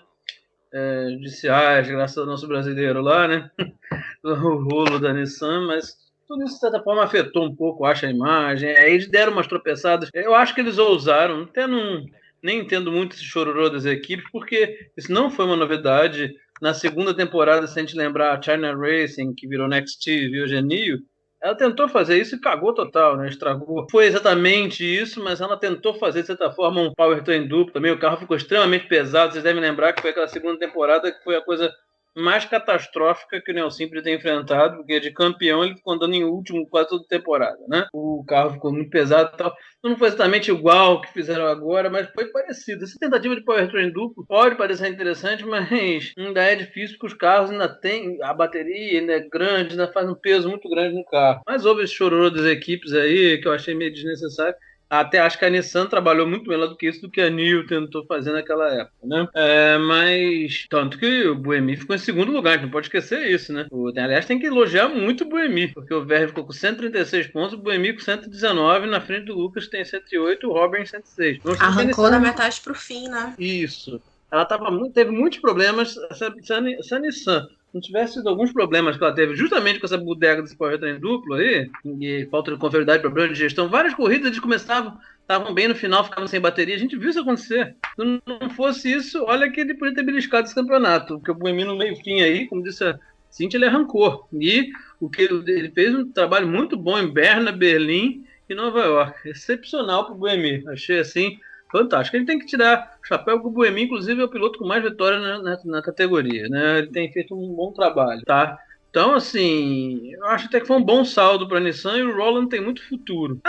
Judiciais, graças ao nosso brasileiro lá, né? O rolo da Nissan, mas tudo isso, de certa forma, afetou um pouco, acho, a imagem. Aí eles deram umas tropeçadas. Eu acho que eles ousaram, nem entendo muito esse chororô das equipes, porque isso não foi uma novidade. Na segunda temporada, se a gente lembrar, a China Racing, que virou Next viu Genio, ela tentou fazer isso e cagou total, né? Estragou. Foi exatamente isso, mas ela tentou fazer, de certa forma, um powertrain duplo também. O carro ficou extremamente pesado. Vocês devem lembrar que foi aquela segunda temporada que foi a coisa mais catastrófica que o Nelson tem enfrentado, porque de campeão ele ficou andando em último quase toda temporada, né? O carro ficou muito pesado e tal. Não foi exatamente igual ao que fizeram agora, mas foi parecido. Essa tentativa de powertrain duplo pode parecer interessante, mas ainda é difícil porque os carros ainda têm, a bateria ainda é grande, ainda faz um peso muito grande no carro. Mas houve esse chororô das equipes aí, que eu achei meio desnecessário. Até acho que a Nissan trabalhou muito melhor do que isso, do que a NIO tentou fazer naquela época, né? Mas, tanto que o Buemi ficou em segundo lugar, a gente não pode esquecer isso, né? Aliás, tem que elogiar muito o Buemi, porque o Verri ficou com 136 pontos, o Buemi com 119, na frente do Lucas tem 108, o Robin 106. Arrancou da metade pro fim, né? Isso. Ela teve muitos problemas, se a Nissan não tivesse tido alguns problemas que ela teve justamente com essa bodega desse powertrain duplo aí, e falta de confiabilidade, problema de gestão, várias corridas eles estavam bem no final, ficavam sem bateria, a gente viu isso acontecer. Se não fosse isso, olha que ele podia ter beliscado esse campeonato, porque o Buemi no meio fim aí, como disse a Cíntia, ele arrancou. E ele fez um trabalho muito bom em Berna, Berlim e Nova York. Excepcional pro Buemi. Achei assim fantástico. Ele tem que tirar o chapéu, porque o Buemi, inclusive, é o piloto com mais vitórias na categoria, né? Ele tem feito um bom trabalho, tá? Então, assim, eu acho até que foi um bom saldo para a Nissan e o Roland tem muito futuro.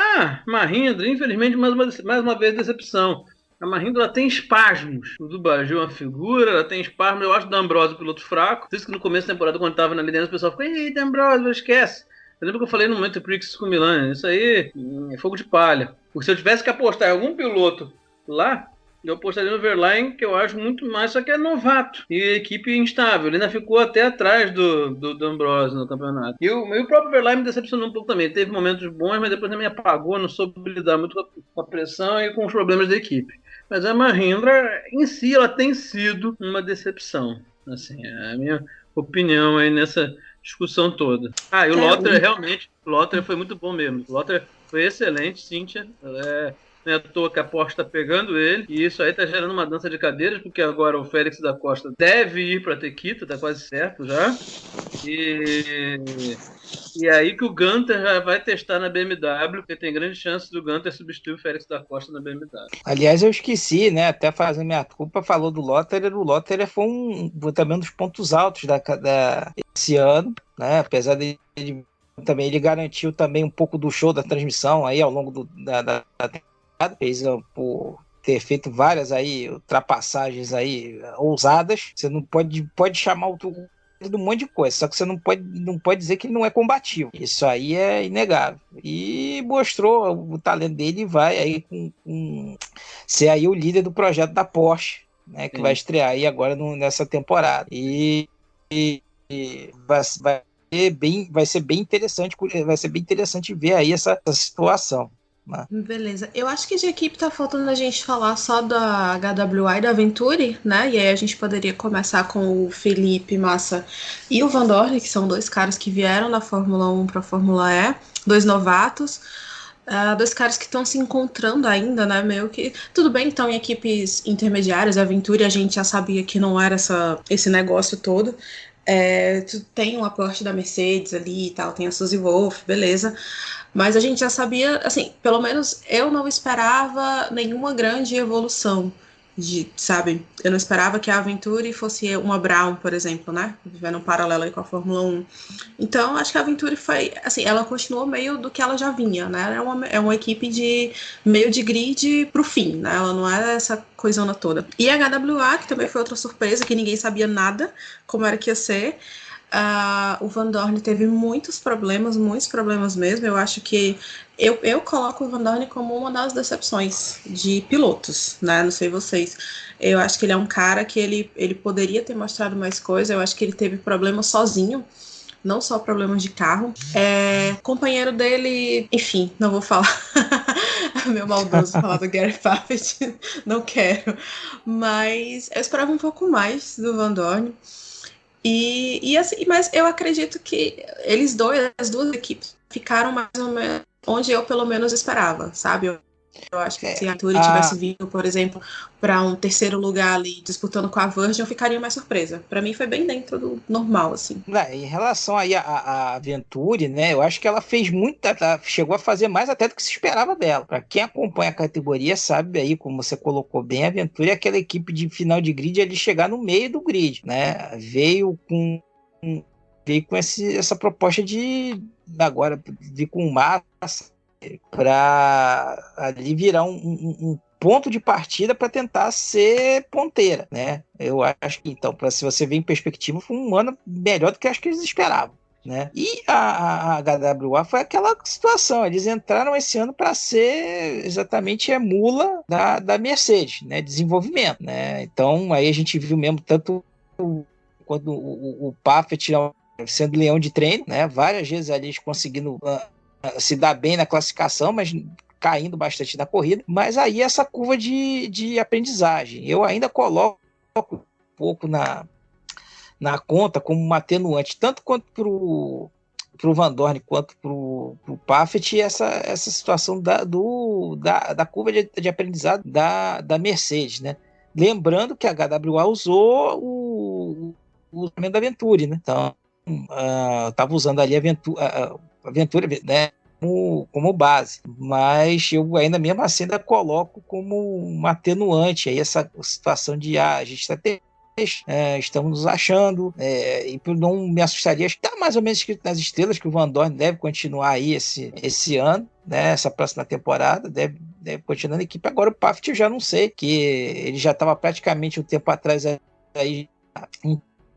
Mahindra, infelizmente, mais uma vez, decepção. A Mahindra tem espasmos. O Dubaju é uma figura, ela tem espasmos. Eu acho o D'Ambrosio piloto fraco. Por isso que no começo da temporada, quando estava na liderança, o pessoal ficou: ei, D'Ambrosio, esquece. Eu lembro que eu falei no momento Prix com o Milan, isso aí é fogo de palha. Porque se eu tivesse que apostar em algum piloto lá, eu apostaria no Verlaine, que eu acho muito mais, só que é novato e equipe instável. Ele ainda ficou até atrás do D'Ambrosio no campeonato. E o próprio Verlaine me decepcionou um pouco também. Teve momentos bons, mas depois também apagou, não soube lidar muito com a pressão e com os problemas da equipe. Mas a Mahindra, em si, ela tem sido uma decepção. Assim, é a minha opinião aí nessa discussão toda. E o Lotterer, realmente, o Lotterer foi muito bom mesmo. O Lotterer foi excelente, Cíntia. Não é à toa que a Porsche está pegando ele, e isso aí está gerando uma dança de cadeiras, porque agora o Félix da Costa deve ir para a Tequita, está quase certo já. E aí que o Gunter já vai testar na BMW, porque tem grande chance do Gunter substituir o Félix da Costa na BMW. Aliás, eu esqueci, né? Até fazendo minha culpa, falou do Lotterer. O Lotterer foi também um dos pontos altos desse ano, né? Apesar de também ele garantiu também um pouco do show da transmissão aí ao longo da fez por ter feito várias aí ultrapassagens aí ousadas. Você não pode chamar de um monte de coisa, só que você não pode dizer que ele não é combativo. Isso aí é inegável. E mostrou o talento dele e vai aí com ser aí o líder do projeto da Porsche, né, que vai estrear aí agora nessa temporada. E vai ser bem interessante ver aí essa situação. Beleza, eu acho que de equipe tá faltando a gente falar só da HWA e da Venturi, né? E aí a gente poderia começar com o Felipe Massa e o Van Dorn, que são dois caras que vieram da Fórmula 1 para a Fórmula E, dois novatos, dois caras que estão se encontrando ainda, né? Meio que tudo bem, estão em equipes intermediárias. A Venturi a gente já sabia que não era esse negócio todo. Tem um aporte da Mercedes ali e tal, tem a Suzy Wolff, beleza. Mas a gente já sabia, assim, pelo menos eu não esperava nenhuma grande evolução, sabe? Eu não esperava que a Venturi fosse uma Brown, por exemplo, né? Vivendo um paralelo aí com a Fórmula 1. Então, acho que a Venturi foi, assim, ela continuou meio do que ela já vinha, né? É uma equipe de meio de grid pro fim, né? Ela não é essa coisona toda. E a HWA, que também foi outra surpresa, que ninguém sabia nada como era que ia ser. O Van Dorn teve muitos problemas mesmo. Eu acho que eu coloco o Van Dorn como uma das decepções de pilotos, né? Não sei vocês. Eu acho que ele é um cara que ele poderia ter mostrado mais coisa. Eu acho que ele teve problemas sozinho, não só problemas de carro. Companheiro dele, enfim, não vou falar. Meu maldoso falar do Gary Paffett, não quero. Mas eu esperava um pouco mais do Van Dorn. Mas eu acredito que as duas equipes ficaram mais ou menos onde eu pelo menos esperava, sabe? Eu Eu acho que se a Venturi tivesse vindo, por exemplo, para um terceiro lugar ali, disputando com a Virgin, eu ficaria mais surpresa. Para mim foi bem dentro do normal, assim. Em relação aí à Venturi, né, eu acho que ela fez ela chegou a fazer mais até do que se esperava dela. Para quem acompanha a categoria sabe aí, como você colocou bem, a Venturi é aquela equipe de final de grid ali chegar no meio do grid, né? Veio com essa proposta de agora vir com massa para ali virar um ponto de partida para tentar ser ponteira, né? Eu acho que, então, se você ver em perspectiva, foi um ano melhor do que acho que eles esperavam, né? E a HWA foi aquela situação, eles entraram esse ano para ser exatamente a mula da Mercedes, né? Desenvolvimento, né? Então, aí a gente viu mesmo tanto quando o Paffett sendo leão de treino, né? Várias vezes ali conseguindo se dar bem na classificação, mas caindo bastante na corrida. Mas aí essa curva de aprendizagem, eu ainda coloco um pouco na conta como uma atenuante, tanto quanto para o Van Dorn quanto para o Paffett, essa situação da curva de aprendizado da Mercedes, né? Lembrando que a HWA usou o da Venturi, né? Então, estava usando ali a Venturi, né, como base, mas eu ainda mesmo assim ainda coloco como uma atenuante aí essa situação de a gente está estamos nos achando, e não me assustaria, acho que está mais ou menos escrito nas estrelas que o Van Dorn deve continuar aí esse ano, né, essa próxima temporada, deve continuar na equipe. Agora o Paffett eu já não sei, que ele já estava praticamente um tempo atrás aí,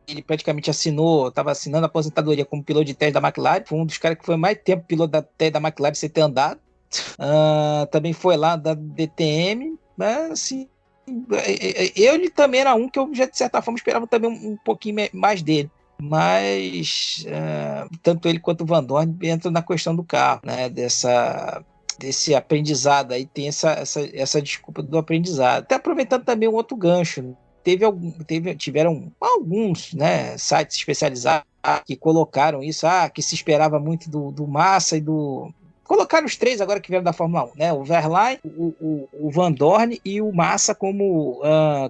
ele praticamente estava assinando a aposentadoria como piloto de teste da McLaren, foi um dos caras que foi mais tempo piloto da teste da McLaren sem ter andado, também foi lá da DTM, mas assim, ele também era um que eu já de certa forma esperava também um pouquinho mais dele, mas tanto ele quanto o Van Dorn entram na questão do carro, né, desse aprendizado aí, tem essa desculpa do aprendizado, até aproveitando também um outro gancho, né? Tiveram alguns, né, sites especializados que colocaram isso, que se esperava muito do Massa e do... Colocaram os três agora que vieram da Fórmula 1, né? O Verlaine, o Van Dorn e o Massa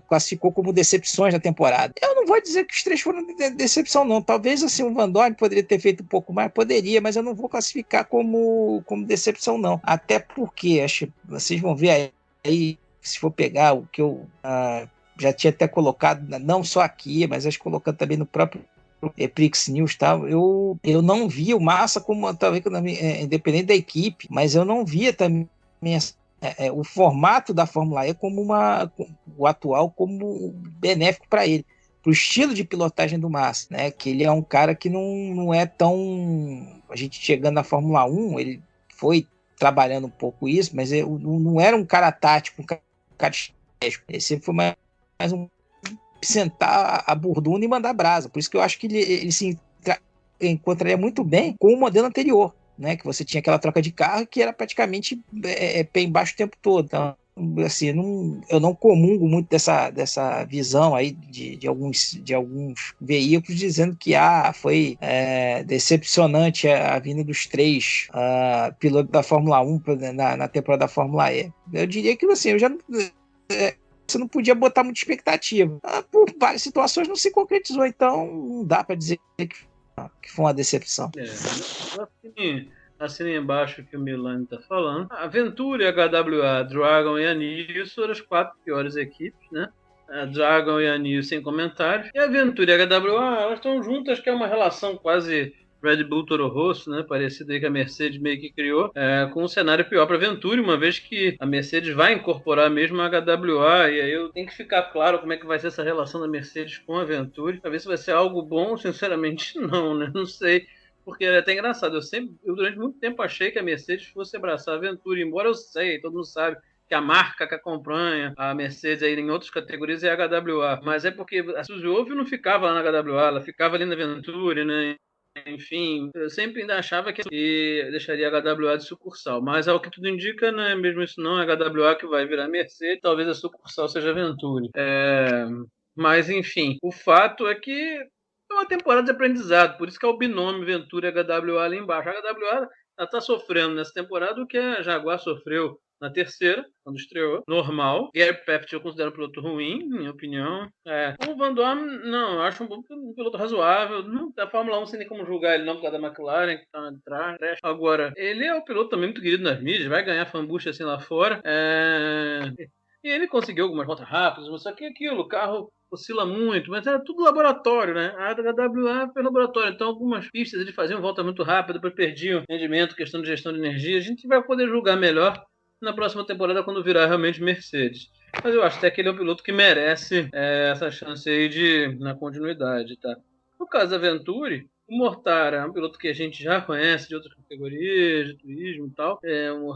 classificou como decepções da temporada. Eu não vou dizer que os três foram decepção, não. Talvez assim, o Van Dorn poderia ter feito um pouco mais, poderia, mas eu não vou classificar como decepção, não. Até porque, acho que vocês vão ver aí, se for pegar o que eu... já tinha até colocado, não só aqui, mas acho que colocando também no próprio Prix News, tá? Eu não via o Massa como, talvez, independente da equipe, mas eu não via também o formato da Fórmula E como o atual como benéfico para ele, para o estilo de pilotagem do Massa, né? Que ele é um cara que não é tão... A gente chegando na Fórmula 1, ele foi trabalhando um pouco isso, mas não era um cara tático, um cara estratégico. Ele sempre foi mais um sentar a burduna e mandar brasa. Por isso que eu acho que ele se encontraria muito bem com o modelo anterior, né? Que você tinha aquela troca de carro que era praticamente pé embaixo o tempo todo. Então, assim, eu não comungo muito dessa visão aí de alguns veículos dizendo que foi decepcionante a vinda dos três pilotos da Fórmula 1 na temporada da Fórmula E. Eu diria que assim, eu já você não podia botar muita expectativa. Por várias situações não se concretizou, então não dá para dizer que foi uma decepção. Assina embaixo o que o Milani está falando. A Venturi, a HWA, a Dragon e a Nils foram as 4 piores equipes, né? A Dragon e a Nils sem comentários. E a Venturi e a HWA, elas estão juntas, que é uma relação quase Red Bull Toro Rosso, né? Parecido aí que a Mercedes meio que criou, com um cenário pior para a Venturi, uma vez que a Mercedes vai incorporar mesmo a HWA, e aí eu tenho que ficar claro como é que vai ser essa relação da Mercedes com a Venturi, para ver se vai ser algo bom. Sinceramente não, né? Não sei, porque é até engraçado, eu durante muito tempo achei que a Mercedes fosse abraçar a Venturi, embora eu sei, todo mundo sabe que a marca que acompanha a Mercedes aí em outras categorias é a HWA, mas é porque a Suzy Wolff não ficava lá na HWA, ela ficava ali na Venturi, né? Enfim, eu sempre ainda achava que deixaria a HWA de sucursal, mas ao que tudo indica, né, mesmo isso não, é a HWA que vai virar Mercedes, talvez a sucursal seja a Venturi. Mas enfim, o fato é que é uma temporada de aprendizado, por isso que é o binômio Venturi e HWA ali embaixo. A HWA está sofrendo nessa temporada o que a Jaguar sofreu na terceira, quando estreou, normal. Gary Paffett eu considero um piloto ruim, minha opinião. O Van Dorn, não, eu acho um piloto razoável. Não, da Fórmula 1 sem nem como julgar ele não por causa da McLaren, que tá atrás. Agora, ele é um piloto também muito querido nas mídias, vai ganhar fanbucha assim lá fora. E ele conseguiu algumas voltas rápidas, mas só que aquilo, o carro oscila muito, mas era tudo laboratório, né? A HWA foi laboratório, então algumas pistas eles faziam volta muito rápida, depois perdiam rendimento, questão de gestão de energia. A gente vai poder julgar melhor na próxima temporada quando virar realmente Mercedes. Mas eu acho até que ele é um piloto que merece essa chance aí na continuidade, tá? No caso da Venturi, o Mortara é um piloto que a gente já conhece de outras categorias, de turismo e tal.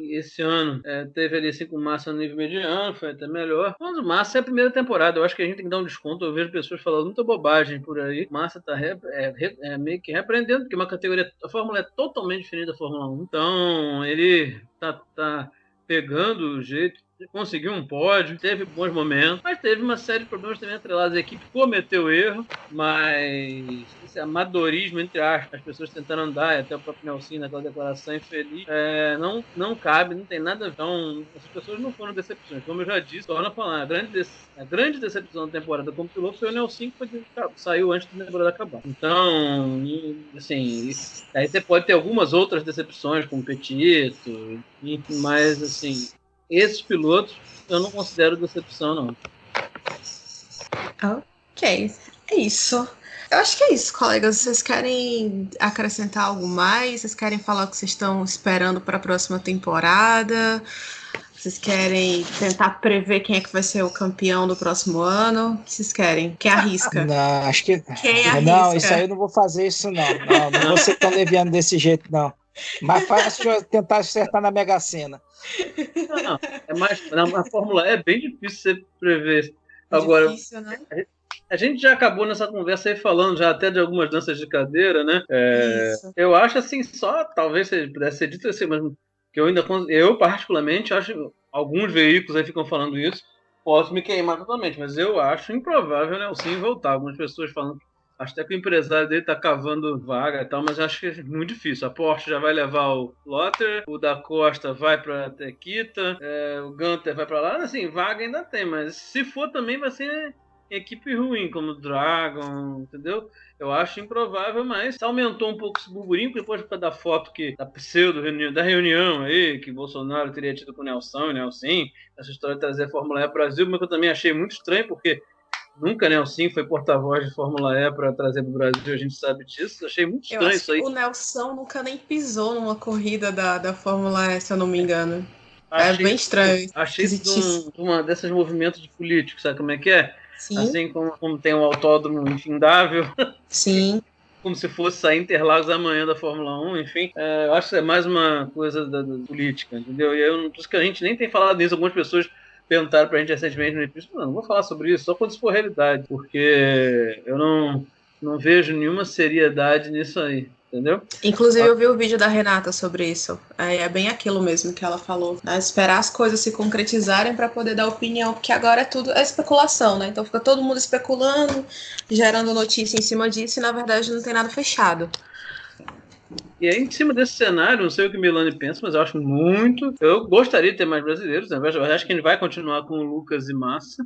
Esse ano teve ali assim com o Massa no nível mediano, foi até melhor. Mas o Massa é a primeira temporada, eu acho que a gente tem que dar um desconto. Eu vejo pessoas falando muita bobagem por aí. O Massa tá meio que repreendendo, porque a Fórmula é totalmente diferente da Fórmula 1. Então, ele tá pegando o jeito, conseguiu um pódio, teve bons momentos, mas teve uma série de problemas também atrelados. A equipe cometeu erro, mas esse amadorismo, entre aspas, as pessoas tentando andar, até o próprio Nelson naquela declaração infeliz, não cabe, não tem nada a ver. Então, as pessoas não foram decepções. Como eu já disse, torna a falar, a grande decepção da temporada como piloto foi o Nelson, que saiu antes da temporada acabar. Então, assim, aí você pode ter algumas outras decepções, como o Petito, mas, assim, esses pilotos eu não considero decepção, não. Ok, é isso. Eu acho que é isso, colegas. Vocês querem acrescentar algo mais? Vocês querem falar o que vocês estão esperando para a próxima temporada? Vocês querem tentar prever quem é que vai ser o campeão do próximo ano? O que vocês querem? Quem arrisca? Não, acho que... Quem arrisca? Não, isso aí eu não vou fazer isso, não. Não vou ser tão leviano desse jeito, não. Mais fácil eu tentar acertar na Mega Sena. Não, na Fórmula E é bem difícil você prever. Agora, difícil, né? A gente já acabou nessa conversa aí falando já até de algumas danças de cadeira, né? Eu acho assim, só talvez pudesse ser dito assim, mas que eu particularmente acho, alguns veículos aí ficam falando isso, posso me queimar totalmente, mas eu acho improvável, né, o Sim voltar. Algumas pessoas falam, acho até que o empresário dele tá cavando vaga e tal, mas acho que é muito difícil. A Porsche já vai levar o Lotter, o da Costa vai pra Tequita, o Gunter vai pra lá, assim, vaga ainda tem, mas se for também vai ser equipe ruim, como o Dragon, entendeu? Eu acho improvável, mas aumentou um pouco esse burburinho, depois da foto da pseudo-reunião, da reunião aí, que Bolsonaro teria tido com o Nelson, essa história de trazer a Fórmula E para o Brasil, mas que eu também achei muito estranho, porque nunca Nelson foi porta-voz de Fórmula E para trazer para o Brasil, a gente sabe disso. Achei muito estranho isso aí. O Nelson nunca nem pisou numa corrida da Fórmula E, se eu não me engano. Bem estranho. Achei isso uma desses movimentos de políticos, sabe como é que é? Sim. Assim como tem um autódromo infindável. Sim. Como se fosse sair Interlagos amanhã da Fórmula 1, enfim. Eu acho que é mais uma coisa da política, entendeu? E por isso que a gente nem tem falado nisso. Algumas pessoas perguntaram pra gente recentemente no episódio, não vou falar sobre isso, só quando isso for realidade, porque eu não vejo nenhuma seriedade nisso aí. Entendeu? Inclusive eu vi o vídeo da Renata sobre isso. É bem aquilo mesmo que ela falou. Esperar as coisas se concretizarem para poder dar opinião, porque agora é tudo especulação, né? Então fica todo mundo especulando, gerando notícia em cima disso e na verdade não tem nada fechado. E aí, em cima desse cenário, não sei o que Milani pensa, mas eu acho muito. Eu gostaria de ter mais brasileiros, né? Eu acho que ele vai continuar com o Lucas e Massa.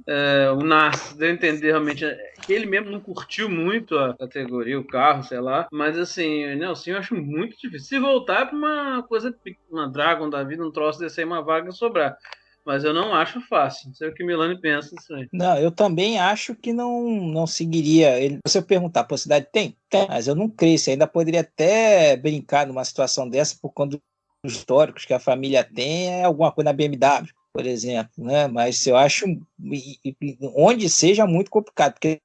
O Nassi, deu a entender realmente que ele mesmo não curtiu muito a categoria, o carro, sei lá. Mas assim, Nelson, eu acho muito difícil. Se voltar para uma coisa, uma Dragon da vida, um troço desse aí, uma vaga sobrar. Mas eu não acho fácil. Não sei o que Milani pensa disso aí. Não, eu também acho que não seguiria. Se eu perguntar, a possibilidade tem? Tem, mas eu não creio. Você ainda poderia até brincar numa situação dessa por conta dos históricos que a família tem, alguma coisa na BMW, por exemplo, né? Mas eu acho, onde seja, muito complicado, porque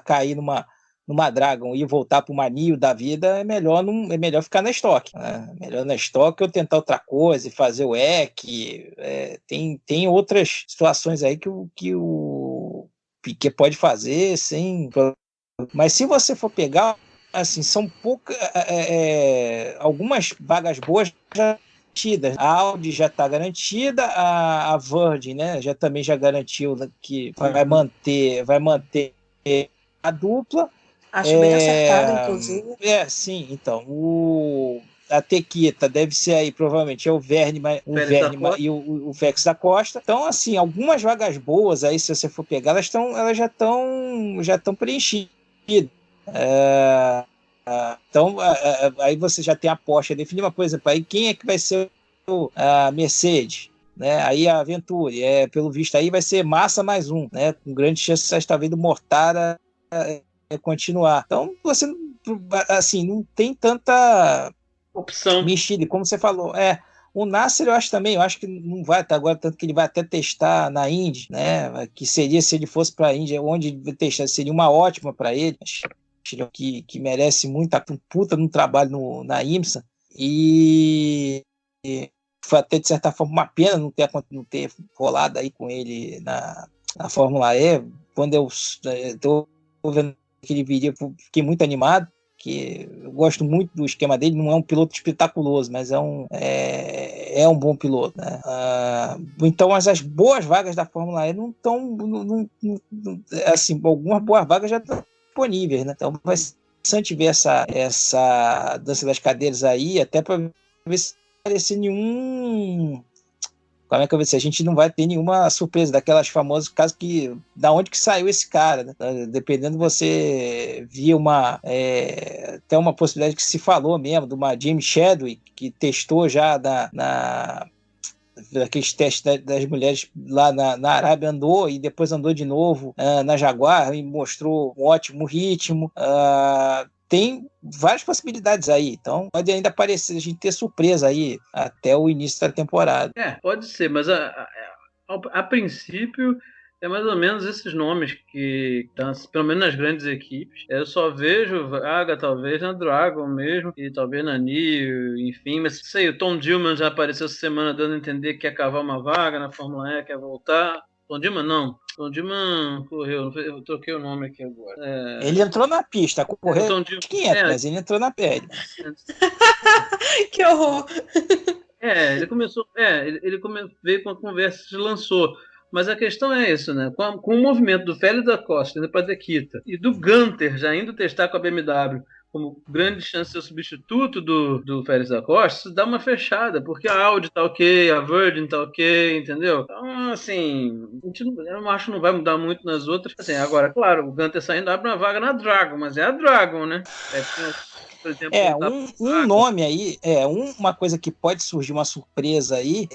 cair numa Dragon e voltar para uma Nio da vida, é melhor ficar na estoque, né? Melhor na estoque ou tentar outra coisa e fazer o EC. Tem outras situações aí que o Piquet pode fazer sem. Mas se você for pegar, assim, são poucas, algumas vagas boas já garantidas. A Audi já está garantida, a Virgin, né, também já garantiu que vai manter a dupla. Acho bem acertado, inclusive. Sim, então. a Tequita deve ser aí, provavelmente, é o Verne, e o Félix da Costa. Então, assim, algumas vagas boas aí, se você for pegar, elas já estão preenchidas. Então, aí você já tem a Porsche definida, por exemplo, aí quem é que vai ser a Mercedes? Né? Aí a Venturi, pelo visto aí vai ser Massa mais um, né? Com grande chance talvez do Mortara continuar. Então, você assim, não tem tanta opção mexida, como você falou. O Nasser eu acho que não vai estar agora, tanto que ele vai até testar na Indy, né? Que seria, se ele fosse para a Indy, onde ele vai testar, seria uma ótima para ele, que merece muito, um puta no trabalho na IMSA, e foi até de certa forma uma pena não ter rolado aí com ele na Fórmula E. Quando eu estou vendo que ele viria, fiquei muito animado, que eu gosto muito do esquema dele. Não é um piloto espetaculoso, mas é um bom piloto, né? Então, mas as boas vagas da Fórmula E não estão, assim, algumas boas vagas já estão disponíveis, né? Então vai ser interessante ver essa dança das cadeiras aí, até para ver se aparecer nenhum... Como é que eu vou dizer? A gente não vai ter nenhuma surpresa daquelas famosas casos que... Da onde que saiu esse cara, né? Dependendo, você via até uma possibilidade que se falou mesmo, de uma Jamie Chadwick, que testou já daqueles testes das mulheres lá na Arábia, andou e depois andou de novo na Jaguar e mostrou um ótimo ritmo. Tem várias possibilidades aí, então pode ainda aparecer, a gente ter surpresa aí até o início da temporada. Pode ser, mas a princípio é mais ou menos esses nomes que estão, pelo menos nas grandes equipes. Eu só vejo vaga, talvez, na Dragon mesmo, e talvez na NIO, enfim, mas sei, o Tom Dillman já apareceu essa semana dando a entender que quer cavar uma vaga na Fórmula E, quer voltar. Tom Dillman não. Tom Dillman correu, eu troquei o nome aqui agora. Ele entrou na pista, correu 500, mas ele entrou na pele. Que horror! Ele começou, veio com a conversa, se lançou. Mas a questão é isso, né? Com o movimento do Félix da Costa indo para a Tequita e do Gunter já indo testar com a BMW como grande chance de ser o substituto do Félix da Costa, isso dá uma fechada, porque a Audi tá ok, a Virgin tá ok, entendeu? Então, assim, eu acho que não vai mudar muito nas outras. Assim, agora, claro, o Gunter saindo abre uma vaga na Dragon, mas é a Dragon, né? Por exemplo, um nome aí, uma coisa que pode surgir uma surpresa aí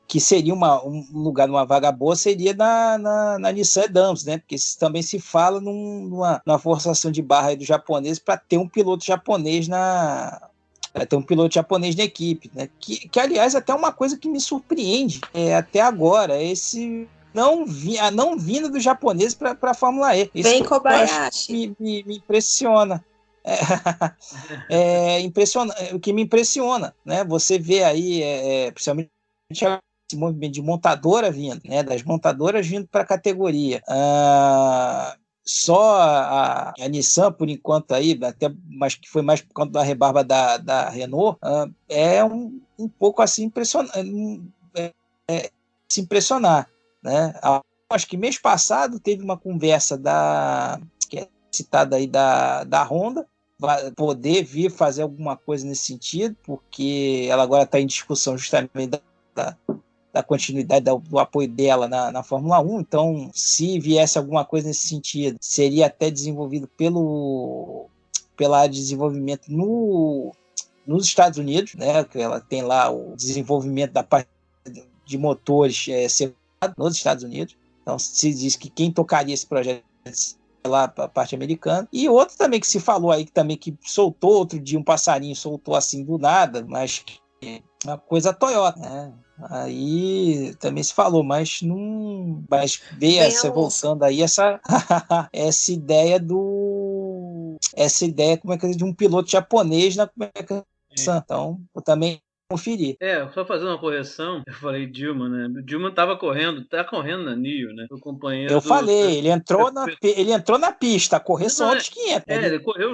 que seria um lugar numa vaga boa, seria na Nissan Edams, né? Porque também se fala numa forçação de barra aí do japonês para ter um piloto japonês na equipe, né? Que aliás, até uma coisa que me surpreende até agora, a não vinda do japonês para a Fórmula E. Vem Kobayashi. Me impressiona. O que me impressiona, né? Você vê aí, principalmente esse movimento de montadora vindo, né? Das montadoras vindo para a categoria. Só a Nissan, por enquanto, aí, mas que foi mais por conta da rebarba da Renault, é um pouco assim impressionante, se impressionar, né? Acho que mês passado teve uma conversa que é citada aí da Honda, vai poder vir fazer alguma coisa nesse sentido, porque ela agora está em discussão justamente da continuidade do apoio dela na Fórmula 1, então se viesse alguma coisa nesse sentido, seria até desenvolvido pela área de desenvolvimento nos Estados Unidos, né, que ela tem lá o desenvolvimento da parte de motores separado nos Estados Unidos, então se diz que quem tocaria esse projeto lá para a parte americana. E outro também que se falou aí, que soltou outro dia um passarinho, soltou assim do nada, mas uma coisa Toyota, né? Aí também se falou, mas não. Mas veio voltando aí essa ideia como é que é, de um piloto japonês na então eu também conferir. Só fazendo uma correção, eu falei Dillman, né? O Dillman tá correndo na NIO, né? O companheiro. Eu falei, ele entrou na pista, a correção dos 500. Ele correu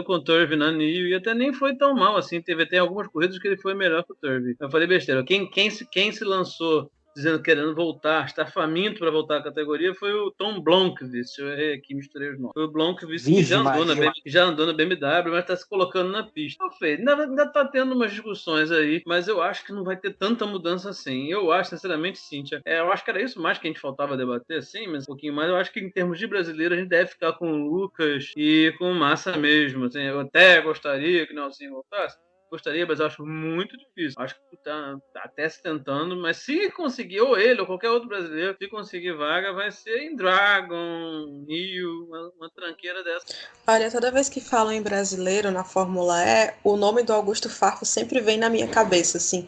com o Turvey na NIO e até nem foi tão mal assim. Teve até algumas corridas que ele foi melhor que o Turvey. Eu falei besteira. Quem se lançou dizendo querendo voltar, está faminto para voltar à categoria, foi o Tom Blomqvist. Eu errei aqui, misturei os nomes. Foi o Blomqvist que já andou na BMW, mas está se colocando na pista. Então, Fê, ainda está tendo umas discussões aí, mas eu acho que não vai ter tanta mudança assim. Eu acho, sinceramente, Cíntia, eu acho que era isso mais que a gente faltava debater, assim, mas um pouquinho mais. Eu acho que em termos de brasileiro, a gente deve ficar com o Lucas e com o Massa mesmo. Assim, eu até gostaria que o Nelson voltasse. Gostaria, mas eu acho muito difícil. Acho que tá até se tentando, mas se conseguir, ou ele, ou qualquer outro brasileiro, se conseguir vaga, vai ser em Dragon, Neo, uma tranqueira dessa. Olha, toda vez que falam em brasileiro na Fórmula E, o nome do Augusto Farfus sempre vem na minha cabeça, assim.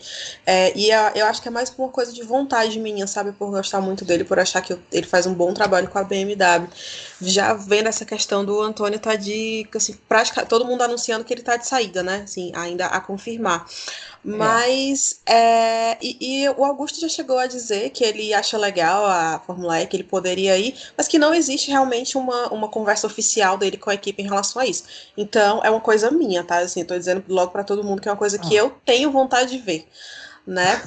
Eu acho que é mais por uma coisa de vontade minha, sabe? Por gostar muito dele, por achar que ele faz um bom trabalho com a BMW. Já vendo essa questão do Antônio tá assim, todo mundo anunciando que ele tá de saída, né? Assim, ainda a confirmar. Mas o Augusto já chegou a dizer que ele acha legal a Fórmula E, que ele poderia ir, mas que não existe realmente uma conversa oficial dele com a equipe em relação a isso. Então, é uma coisa minha, tá? Assim, tô dizendo logo pra todo mundo que é uma coisa que eu tenho vontade de ver, né?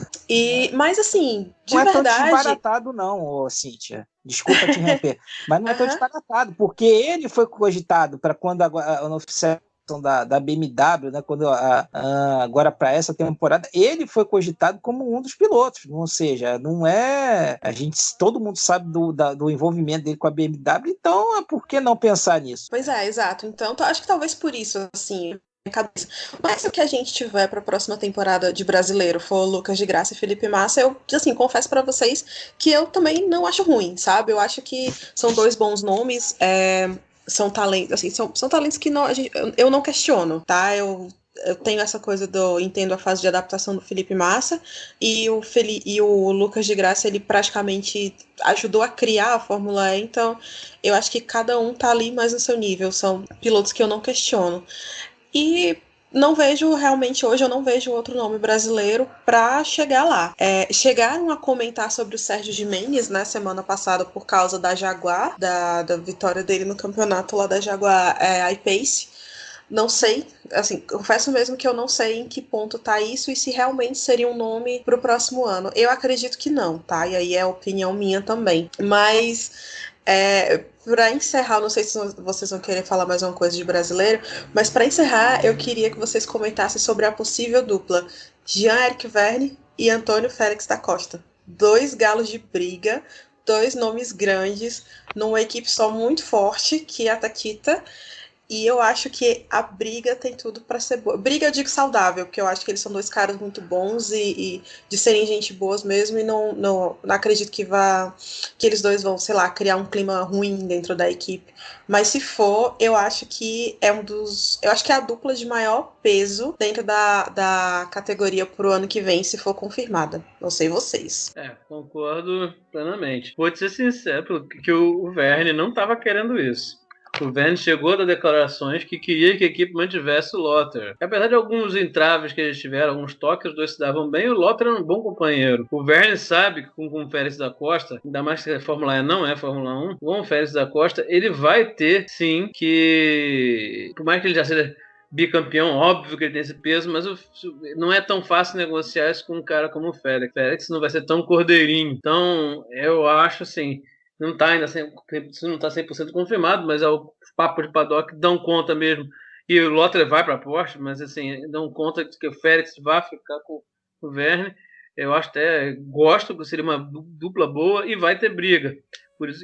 Mas, assim, de verdade... Não é tão desbaratado não, Cíntia. Desculpa te interromper. Mas não é tão desbaratado, porque ele foi cogitado para quando a oficialização da BMW, né, quando agora para essa temporada, ele foi cogitado como um dos pilotos, ou seja, não é, todo mundo sabe do envolvimento dele com a BMW, então por que não pensar nisso? Pois é, exato, então acho que talvez por isso, assim, cabeça. Mas se o que a gente tiver para a próxima temporada de brasileiro for Lucas de Graça e Felipe Massa, eu, assim, confesso para vocês que eu também não acho ruim, sabe? Eu acho que são dois bons nomes, são talentos, assim, são talentos que eu não questiono, tá? Eu tenho essa coisa entendo a fase de adaptação do Felipe Massa e o Lucas de Graça, ele praticamente ajudou a criar a Fórmula E, então eu acho que cada um tá ali mais no seu nível, são pilotos que eu não questiono. E não vejo, realmente, hoje eu não vejo outro nome brasileiro para chegar lá. Chegaram a comentar sobre o Sérgio Gimenez, né, semana passada, por causa da Jaguar, da vitória dele no campeonato lá da Jaguar I-Pace. Não sei, assim, confesso mesmo que eu não sei em que ponto tá isso e se realmente seria um nome pro próximo ano. Eu acredito que não, tá? E aí é opinião minha também. Mas... para encerrar, não sei se vocês vão querer falar mais uma coisa de brasileiro, mas para encerrar, eu queria que vocês comentassem sobre a possível dupla Jean-Éric Vergne e Antônio Félix da Costa. 2 galos de briga, 2 nomes grandes, numa equipe só muito forte, que é a Takita. E eu acho que a briga tem tudo para ser boa. Briga, eu digo saudável, porque eu acho que eles são 2 caras muito bons e de serem gente boas mesmo, e não acredito que eles 2 vão, sei lá, criar um clima ruim dentro da equipe. Mas se for, eu acho que eu acho que é a dupla de maior peso dentro da categoria pro ano que vem, se for confirmada. Não sei vocês. Concordo plenamente. Vou te ser sincero, porque o Vergne não estava querendo isso. O Vergne chegou a dar declarações que queria que a equipe mantivesse o Lotter. Apesar de alguns entraves que eles tiveram, alguns toques, os 2 se davam bem, o Lotter era um bom companheiro. O Vergne sabe que com o Félix da Costa, ainda mais que a Fórmula E não é Fórmula 1, com o Félix da Costa, ele vai ter, sim, que... Por mais que ele já seja bicampeão, óbvio que ele tem esse peso, mas não é tão fácil negociar isso com um cara como o Félix. O Félix não vai ser tão cordeirinho. Então, eu acho assim... Não está ainda 100% confirmado, mas os papos de paddock dão conta mesmo. E o Lotter vai para a Porsche, mas assim, dão conta de que o Félix vai ficar com o Vergne. Eu até gosto, que seria uma dupla boa e vai ter briga. Por isso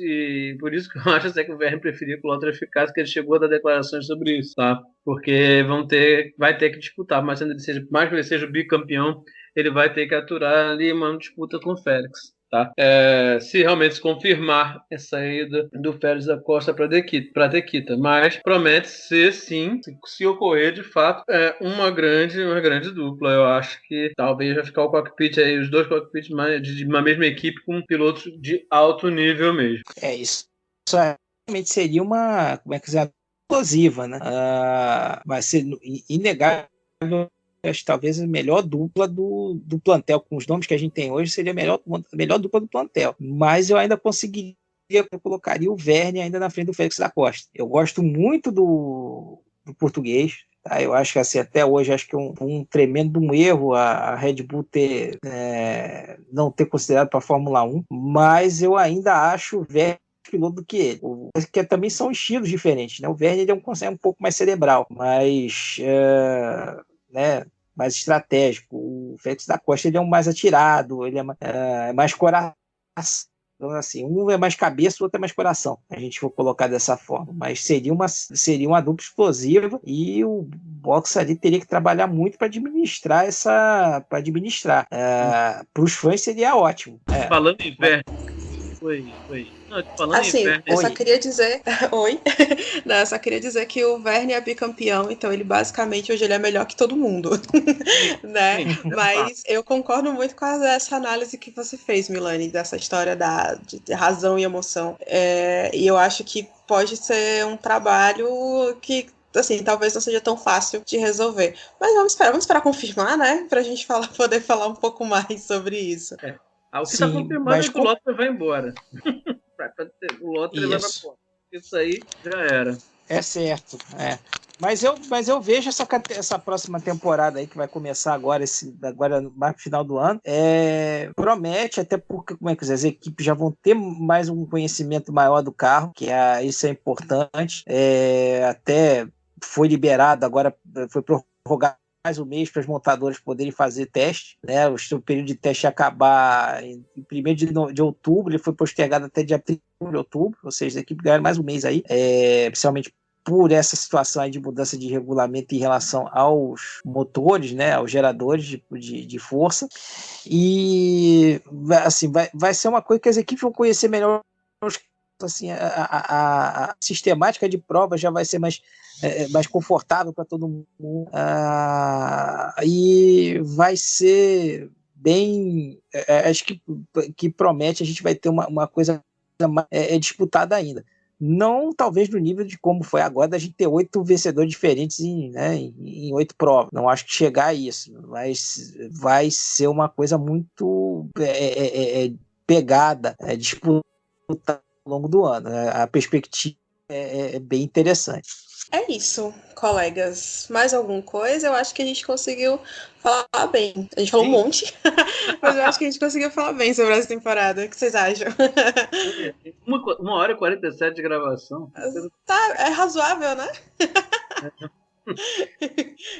que eu acho até que o Vergne preferia que o Lotter ficasse, que ele chegou a dar declarações sobre isso, tá? Porque vai ter que disputar, mais que ele seja o bicampeão, ele vai ter que aturar ali uma disputa com o Félix. Tá? Se realmente se confirmar a saída do Félix da Costa para a Takita, mas promete ser sim, se ocorrer de fato, uma grande dupla. Eu acho que talvez vai ficar o cockpit aí, os 2 cockpits de uma mesma equipe com pilotos de alto nível mesmo. Isso realmente seria uma, como é que dizer, explosiva, né? Vai ser inegável. Acho que talvez a melhor dupla do plantel, com os nomes que a gente tem hoje, seria a melhor dupla do plantel. Mas eu ainda colocaria o Vergne ainda na frente do Félix da Costa. Eu gosto muito do português, Tá? Eu acho que assim, até hoje acho que um tremendo erro a Red Bull não ter considerado para a Fórmula 1, mas eu ainda acho o Vergne piloto do que ele. Que também são estilos diferentes, né? O Vergne ele é um pouco mais cerebral, mais mais estratégico. O Félix da Costa ele é um mais atirado, ele é mais coração. Então, assim, um é mais cabeça, o outro é mais coração. A gente for colocar dessa forma. Mas seria uma dupla explosiva e o box ali teria que trabalhar muito para administrar para os fãs seria ótimo. Falando em Vergne, foi. Não, falando Assim, em Vergne, eu só queria dizer... Oi? Não, eu só queria dizer que o Vergne é bicampeão, então ele basicamente hoje ele é melhor que todo mundo. Né? Mas eu concordo muito com essa análise que você fez, Milani, dessa história de razão e emoção. E eu acho que pode ser um trabalho que, assim, talvez não seja tão fácil de resolver. Mas vamos esperar confirmar, né? Pra gente poder falar um pouco mais sobre isso. O que está confirmando é que o Lotto vai embora. O Lotto leva a ponta. Isso aí já era. É certo, Mas eu vejo essa próxima temporada aí que vai começar agora no final do ano. Promete, até porque, como é que as equipes já vão ter mais um conhecimento maior do carro, que isso é importante. Até foi liberado, agora foi prorrogado mais um mês para as montadoras poderem fazer teste, né? O período de teste ia acabar em 1º de outubro, ele foi postergado até dia 31 de outubro, ou seja, a equipe ganha mais um mês aí, principalmente por essa situação aí de mudança de regulamento em relação aos motores, né, aos geradores de força, e assim, vai ser uma coisa que as equipes vão conhecer melhor, assim, a sistemática de prova já vai ser mais confortável para todo mundo, e vai ser bem, acho que promete, a gente vai ter uma coisa mais disputada ainda. Não talvez no nível de como foi agora, da gente ter 8 vencedores diferentes em 8 provas. Não acho que chegar a isso, mas vai ser uma coisa muito pegada, disputada ao longo do ano. A perspectiva é bem interessante. É isso, colegas. Mais alguma coisa? Eu acho que a gente conseguiu falar bem. A gente falou um monte, mas eu acho que a gente conseguiu falar bem sobre essa temporada. O que vocês acham? 1h47 de gravação. Tá, é razoável, né?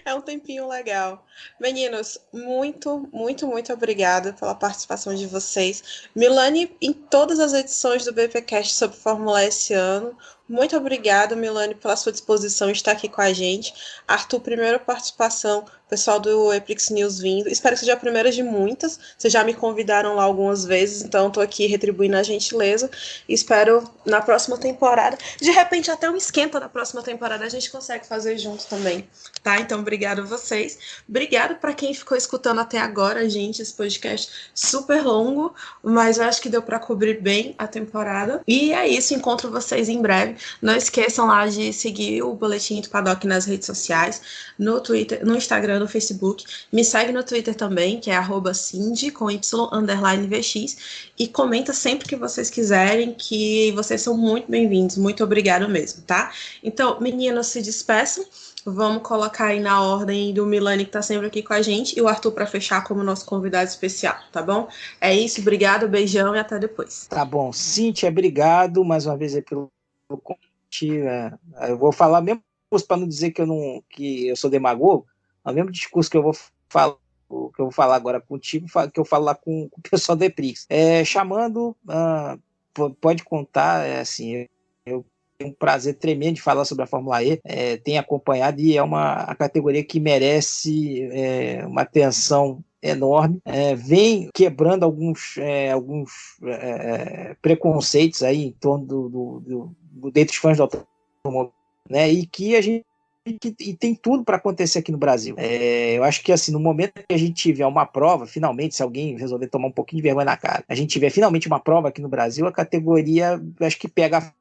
É um tempinho legal. Meninos, muito, muito, muito obrigada pela participação de vocês. Milani, em todas as edições do BPcast sobre Fórmula E esse ano. Muito obrigada, Milani, pela sua disposição em estar aqui com a gente. Arthur, primeira participação, pessoal do Eprix News vindo. Espero que seja a primeira de muitas. Vocês já me convidaram lá algumas vezes, então estou aqui retribuindo a gentileza. Espero na próxima temporada. De repente, até um esquenta na próxima temporada a gente consegue fazer junto também, tá? Então, obrigado a vocês. Obrigado para quem ficou escutando até agora, gente. Esse podcast super longo, mas eu acho que deu para cobrir bem a temporada. E é isso, encontro vocês em breve. Não esqueçam lá de seguir o Boletim do Paddock nas redes sociais, no Twitter, no Instagram, no Facebook. Me segue no Twitter também, que é @Cindy, com Y_VX. E comenta sempre que vocês quiserem, que vocês são muito bem-vindos. Muito obrigado mesmo, tá? Então, meninos, se despeçam. Vamos colocar aí na ordem do Milani, que tá sempre aqui com a gente, e o Arthur para fechar como nosso convidado especial, tá bom? É isso, obrigado, beijão e até depois. Tá bom. Cíntia, obrigado mais uma vez aí pelo convite. Eu vou falar mesmo para não dizer que eu sou demagogo, é o mesmo discurso que eu vou falar agora contigo, que eu falo lá com o pessoal do Eprix. Chamando, pode contar, assim, eu tenho um prazer tremendo de falar sobre a Fórmula E, tenho acompanhado e é a categoria que merece uma atenção enorme, vem quebrando alguns preconceitos aí em torno dentre os fãs do automóvel, né, e que a gente tem tudo para acontecer aqui no Brasil. Eu acho que assim, no momento que a gente tiver uma prova, finalmente, se alguém resolver tomar um pouquinho de vergonha na cara, a gente tiver finalmente uma prova aqui no Brasil, a categoria acho que pega,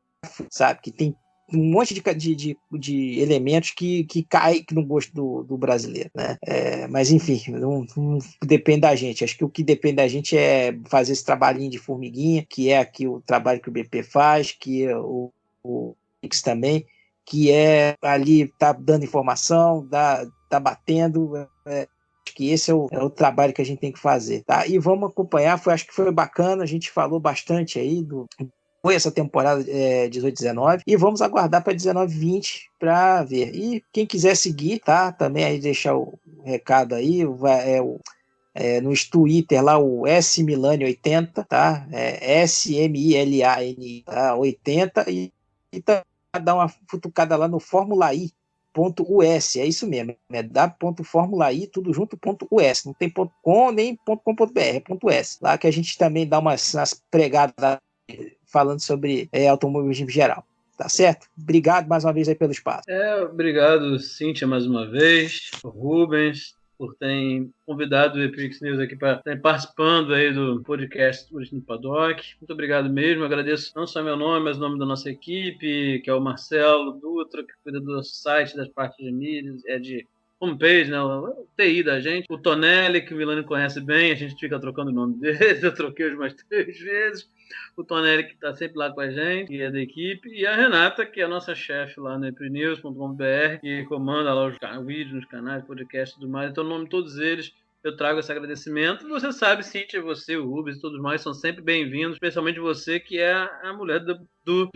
sabe, que tem um monte de elementos que cai no gosto do brasileiro, né? Mas enfim, não depende da gente. Acho que o que depende da gente é fazer esse trabalhinho de formiguinha, que é aqui o trabalho que o BP faz, que o X também, que é ali, tá dando informação, tá batendo. Acho que esse é o trabalho que a gente tem que fazer, tá? E vamos acompanhar, acho que foi bacana, a gente falou bastante aí foi essa temporada 18-19 e vamos aguardar para 19-20 para ver. E quem quiser seguir, tá? Também aí deixar o recado aí, no Twitter lá, o SMilani80, tá? SMILAN, tá? 80 e também dar uma futucada lá no formulai.us, é isso mesmo, é da.formulai, tudo junto, .us, não tem .com nem .com.br, é .us, lá que a gente também dá umas pregadas falando sobre automobilismo em geral, tá certo? Obrigado mais uma vez aí pelo espaço. Obrigado, Cíntia, mais uma vez, Rubens, por terem convidado o Epix News aqui para estar participando aí do podcast Turismo no Paddock. Muito obrigado mesmo, agradeço não só meu nome, mas o nome da nossa equipe, que é o Marcelo Dutra, que cuida do site, das partes de mídias, de homepage, né, o TI da gente, o Tonelli, que o Milani conhece bem, a gente fica trocando o nome dele, eu troquei umas 3 vezes, o Tonelli, que está sempre lá com a gente, que é da equipe, e a Renata, que é a nossa chefe lá no eprinews.com.br, que comanda lá os vídeos nos canais, podcasts e tudo mais. Então, no nome de todos eles, eu trago esse agradecimento. Você sabe, Cíntia, você, o Rubens e todos mais são sempre bem-vindos, especialmente você, que é a mulher do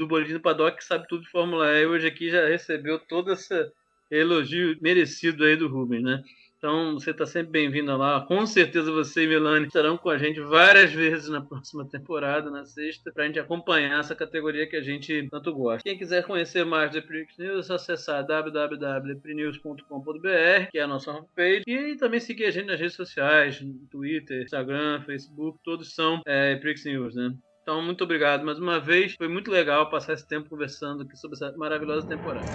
Boletim do Paddock, que sabe tudo de Fórmula E. Hoje aqui já recebeu todo esse elogio merecido aí do Rubens, né? Então, você está sempre bem-vinda lá. Com certeza você e Milani estarão com a gente várias vezes na próxima temporada, na sexta, para a gente acompanhar essa categoria que a gente tanto gosta. Quem quiser conhecer mais do Epix News, é só acessar www.eprinews.com.br, que é a nossa homepage, e também seguir a gente nas redes sociais, no Twitter, Instagram, Facebook, todos são Epix News, né? Então, muito obrigado mais uma vez. Foi muito legal passar esse tempo conversando aqui sobre essa maravilhosa temporada.